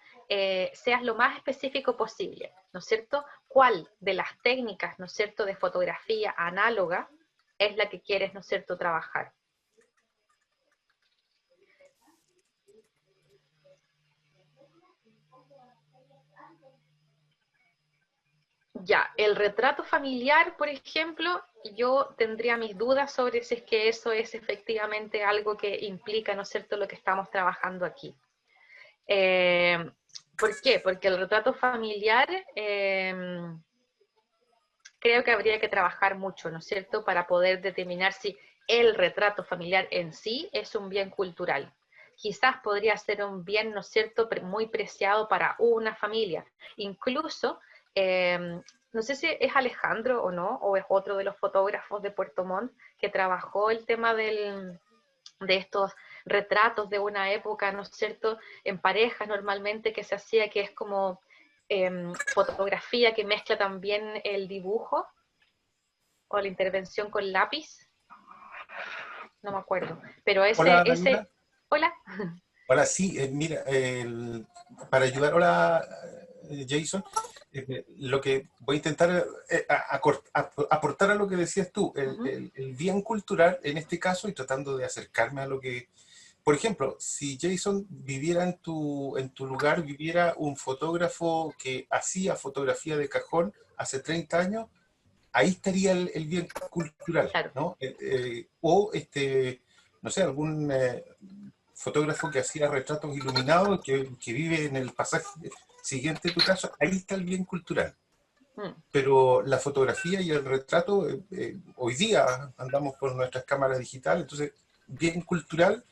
seas lo más específico posible, ¿no es cierto? ¿Cuál de las técnicas, ¿no es cierto?, de fotografía análoga es la que quieres, ¿no es cierto?, trabajar? Ya, el retrato familiar, por ejemplo, yo tendría mis dudas sobre si es que eso es efectivamente algo que implica, ¿no es cierto?, lo que estamos trabajando aquí. ¿Por qué? Porque el retrato familiar creo que habría que trabajar mucho, ¿no es cierto?, para poder determinar si el retrato familiar en sí es un bien cultural. Quizás podría ser un bien, ¿no es cierto?, muy preciado para una familia. Incluso, no sé si es Alejandro o no, o es otro de los fotógrafos de Puerto Montt que trabajó el tema de estos retratos de una época, ¿no es cierto?, en parejas normalmente que se hacía, que es como fotografía que mezcla también el dibujo o la intervención con lápiz. No me acuerdo, pero Hola, Daniela. Hola. Hola, sí, mira, para ayudar, hola, Jason, lo que voy a intentar aportar a lo que decías tú, el bien cultural en este caso, y tratando de acercarme a lo que, por ejemplo, si Jason viviera en tu lugar, viviera un fotógrafo que hacía fotografía de cajón hace 30 años, ahí estaría el bien cultural, ¿no? O, no sé, algún fotógrafo que hacía retratos iluminados, que vive en el pasaje siguiente a tu caso, ahí está el bien cultural. Pero la fotografía y el retrato, hoy día andamos por nuestras cámaras digitales, entonces bien cultural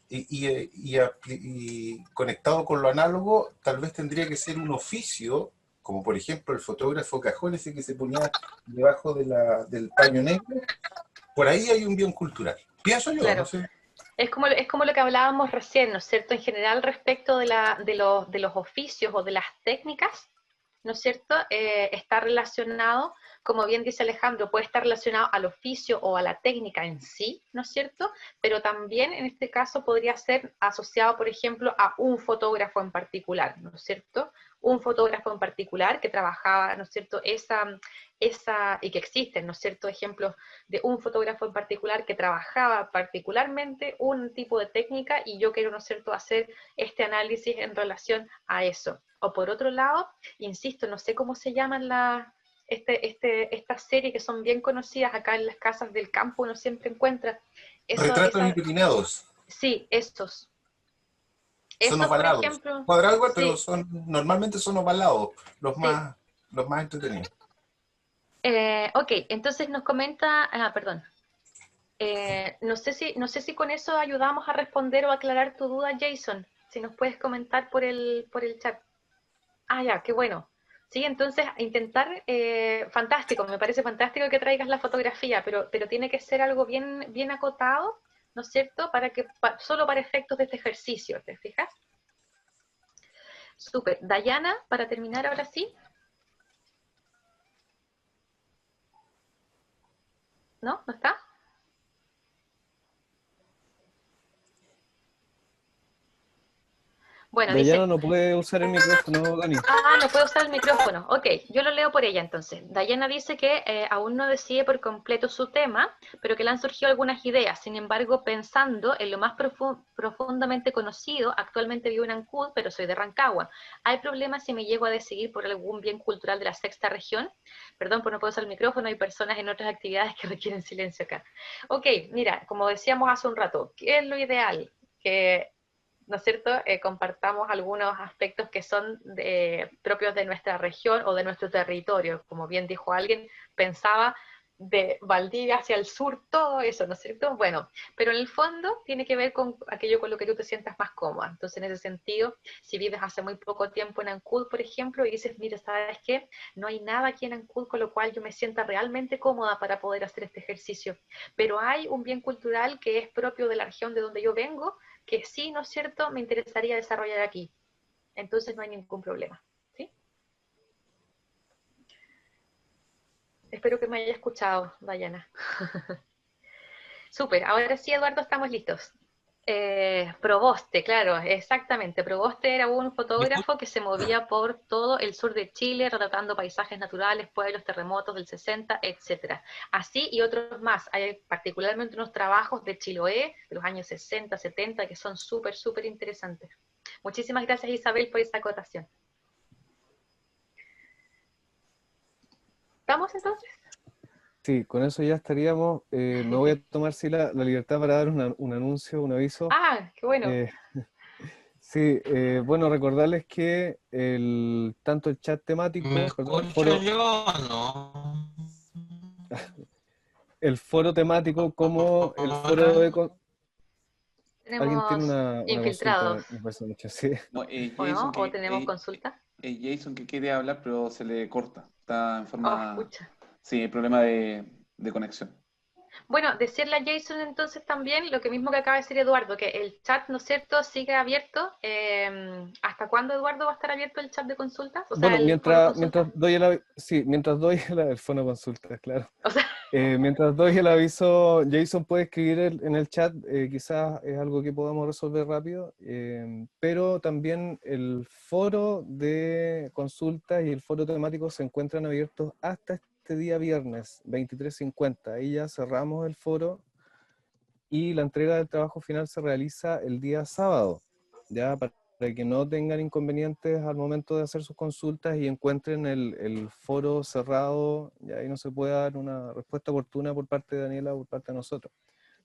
y conectado con lo análogo, tal vez tendría que ser un oficio, como por ejemplo el fotógrafo cajón ese que se ponía debajo del paño negro. Por ahí hay un bien cultural. Pienso yo, claro. No sé. Es como lo que hablábamos recién, ¿no es cierto? En general, respecto de los oficios o de las técnicas, ¿no es cierto? Está relacionado, como bien dice Alejandro, puede estar relacionado al oficio o a la técnica en sí, ¿no es cierto? Pero también, en este caso, podría ser asociado, por ejemplo, a un fotógrafo en particular, ¿no es cierto? Un fotógrafo en particular que trabajaba, ¿no es cierto?, y que existen, ¿no es cierto?, ejemplos de un fotógrafo en particular que trabajaba particularmente un tipo de técnica y yo quiero, ¿no es cierto?, hacer este análisis en relación a eso. O por otro lado, insisto, no sé cómo se llaman estas series que son bien conocidas acá en las casas del campo, uno siempre encuentra. Retratos iluminados. Sí, estos. Son Esos, por ovalados. ejemplo. Cuadrados, sí. pero normalmente son ovalados, los más entretenidos. Ok, entonces nos comenta, perdón. No sé si con eso ayudamos a responder o aclarar tu duda, Jason. Si nos puedes comentar por el chat. Ya, qué bueno. Sí, entonces intentar, fantástico, me parece fantástico que traigas la fotografía, pero tiene que ser algo bien acotado, ¿no es cierto? Solo para efectos de este ejercicio, ¿te fijas? Súper. Dayana, para terminar ahora sí. ¿No? ¿No está? Bueno, Dayana dice... no puede usar el micrófono, Dani. No puede usar el micrófono. Ok, yo lo leo por ella entonces. Dayana dice que aún no decide por completo su tema, pero que le han surgido algunas ideas. Sin embargo, pensando en lo más profundamente conocido, actualmente vivo en Ancud, pero soy de Rancagua. ¿Hay problemas si me llego a decidir por algún bien cultural de la sexta región? Perdón por no poder usar el micrófono, hay personas en otras actividades que requieren silencio acá. Ok, mira, como decíamos hace un rato, ¿qué es lo ideal? Que ¿no es cierto?, compartamos algunos aspectos que son propios de nuestra región o de nuestro territorio. Como bien dijo alguien, pensaba de Valdivia hacia el sur, todo eso, ¿no es cierto? Bueno, pero en el fondo tiene que ver con aquello con lo que tú te sientas más cómoda. Entonces, en ese sentido, si vives hace muy poco tiempo en Ancud, por ejemplo, y dices, mira, ¿sabes qué? No hay nada aquí en Ancud con lo cual yo me sienta realmente cómoda para poder hacer este ejercicio. Pero hay un bien cultural que es propio de la región de donde yo vengo, que sí, ¿no es cierto?, me interesaría desarrollar aquí. Entonces no hay ningún problema. Espero que me haya escuchado, Dayana. Súper, ahora sí, Eduardo, estamos listos. Proboste, claro, exactamente. Proboste era un fotógrafo que se movía por todo el sur de Chile, retratando paisajes naturales, pueblos, terremotos del 60, etc. Así y otros más. Hay particularmente unos trabajos de Chiloé de los años 60, 70, que son súper, súper interesantes. Muchísimas gracias, Isabel, por esa acotación. ¿Estamos entonces? Sí, con eso ya estaríamos. Me voy a tomar sí, la libertad para dar un anuncio, un aviso. Ah, qué bueno. Sí, bueno, recordarles que tanto el chat temático, perdón, el foro temático como el foro de... ¿Alguien tiene una infiltrados. consulta? Me parece mucho, sí. No, Jason, ¿o tenemos consulta? Jason que quiere hablar, pero se le corta. Está en forma... Pucha. Sí, hay problema de conexión. Bueno, decirle a Jason entonces también lo que mismo que acaba de decir Eduardo, que el chat, ¿no es cierto?, sigue abierto. ¿Hasta cuándo, Eduardo, va a estar abierto el chat de consultas? O sea, Bueno, mientras doy el fono consulta, claro. O sea... mientras doy el aviso, Jason puede escribir en el chat, quizás es algo que podamos resolver rápido, pero también el foro de consultas y el foro temático se encuentran abiertos hasta este día viernes, 23:50. Ahí ya cerramos el foro y la entrega del trabajo final se realiza el día sábado, ya para que no tengan inconvenientes al momento de hacer sus consultas y encuentren el foro cerrado, y ahí no se puede dar una respuesta oportuna por parte de Daniela o por parte de nosotros.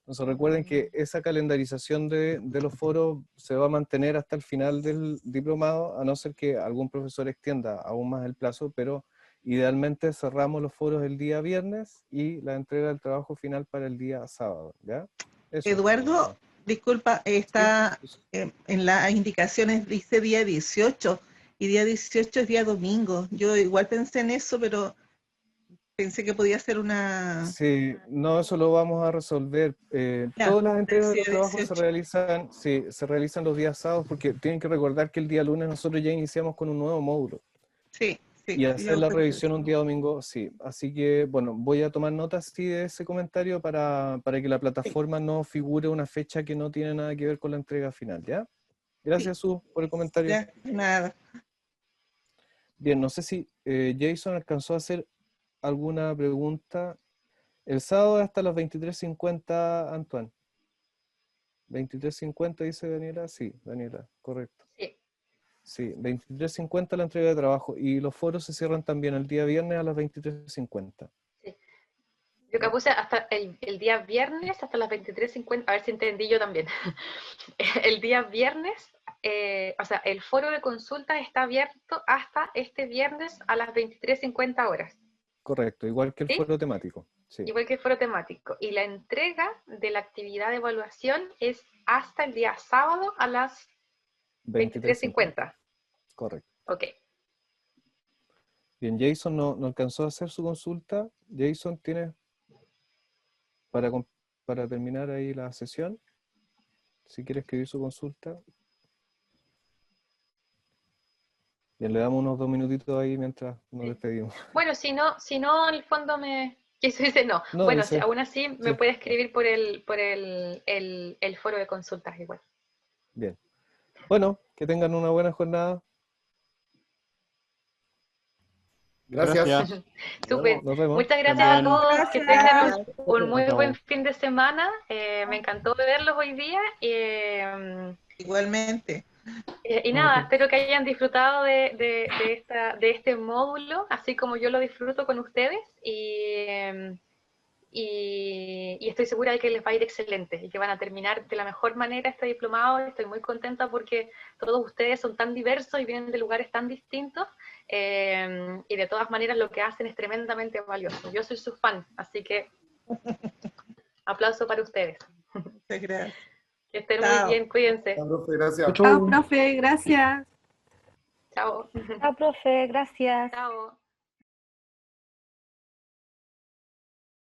Entonces recuerden que esa calendarización de los foros se va a mantener hasta el final del diplomado, a no ser que algún profesor extienda aún más el plazo, pero idealmente cerramos los foros el día viernes y la entrega del trabajo final para el día sábado, ¿ya? Eso. Eduardo, disculpa, está en las indicaciones, dice día 18, y día 18 es día domingo. Yo igual pensé en eso, pero pensé que podía ser una... Sí, no, eso lo vamos a resolver. Todas las entregas de los trabajos se realizan los días sábados, porque tienen que recordar que el día lunes nosotros ya iniciamos con un nuevo módulo. Sí. Y hacer la revisión un día domingo, sí. Así que, bueno, voy a tomar notas sí, de ese comentario para que la plataforma no figure una fecha que no tiene nada que ver con la entrega final, ¿ya? Gracias, Su, por el comentario. Ya, nada. Bien, no sé si Jason alcanzó a hacer alguna pregunta. El sábado hasta las 23:50, Antoine. 23:50 dice Daniela. Sí, Daniela, correcto. Sí. Sí, 23:50 la entrega de trabajo. Y los foros se cierran también el día viernes a las 23:50. Sí. Yo que puse hasta el día viernes hasta las 23:50, a ver si entendí yo también. El día viernes, o sea, el foro de consultas está abierto hasta este viernes a las 23:50 horas. Correcto, igual que el foro temático. Sí. Igual que el foro temático. Y la entrega de la actividad de evaluación es hasta el día sábado a las 23:50. Correcto. Ok. Bien, Jason no alcanzó a hacer su consulta. Jason, ¿tienes para terminar ahí la sesión? Si quiere escribir su consulta. Bien, le damos unos 2 minutitos ahí mientras nos despedimos. Bueno, si no, en el fondo eso dice no. Bueno, dice, aún así me puede escribir por el foro de consultas igual. Bien. Bueno, que tengan una buena jornada. Gracias. Súper. Nos vemos. Muchas gracias a todos. Que tengan un muy buen fin de semana. Me encantó verlos hoy día. Igualmente. Y nada, espero que hayan disfrutado de este módulo, así como yo lo disfruto con ustedes. y estoy segura de que les va a ir excelente y que van a terminar de la mejor manera este diplomado. Estoy muy contenta porque todos ustedes son tan diversos y vienen de lugares tan distintos, y de todas maneras lo que hacen es tremendamente valioso. Yo soy su fan, así que aplauso para ustedes. Muchas gracias. Que estén muy bien, cuídense. Chao, profe, gracias. Chao, profe, gracias. Chao. Chao, profe, gracias. Chao.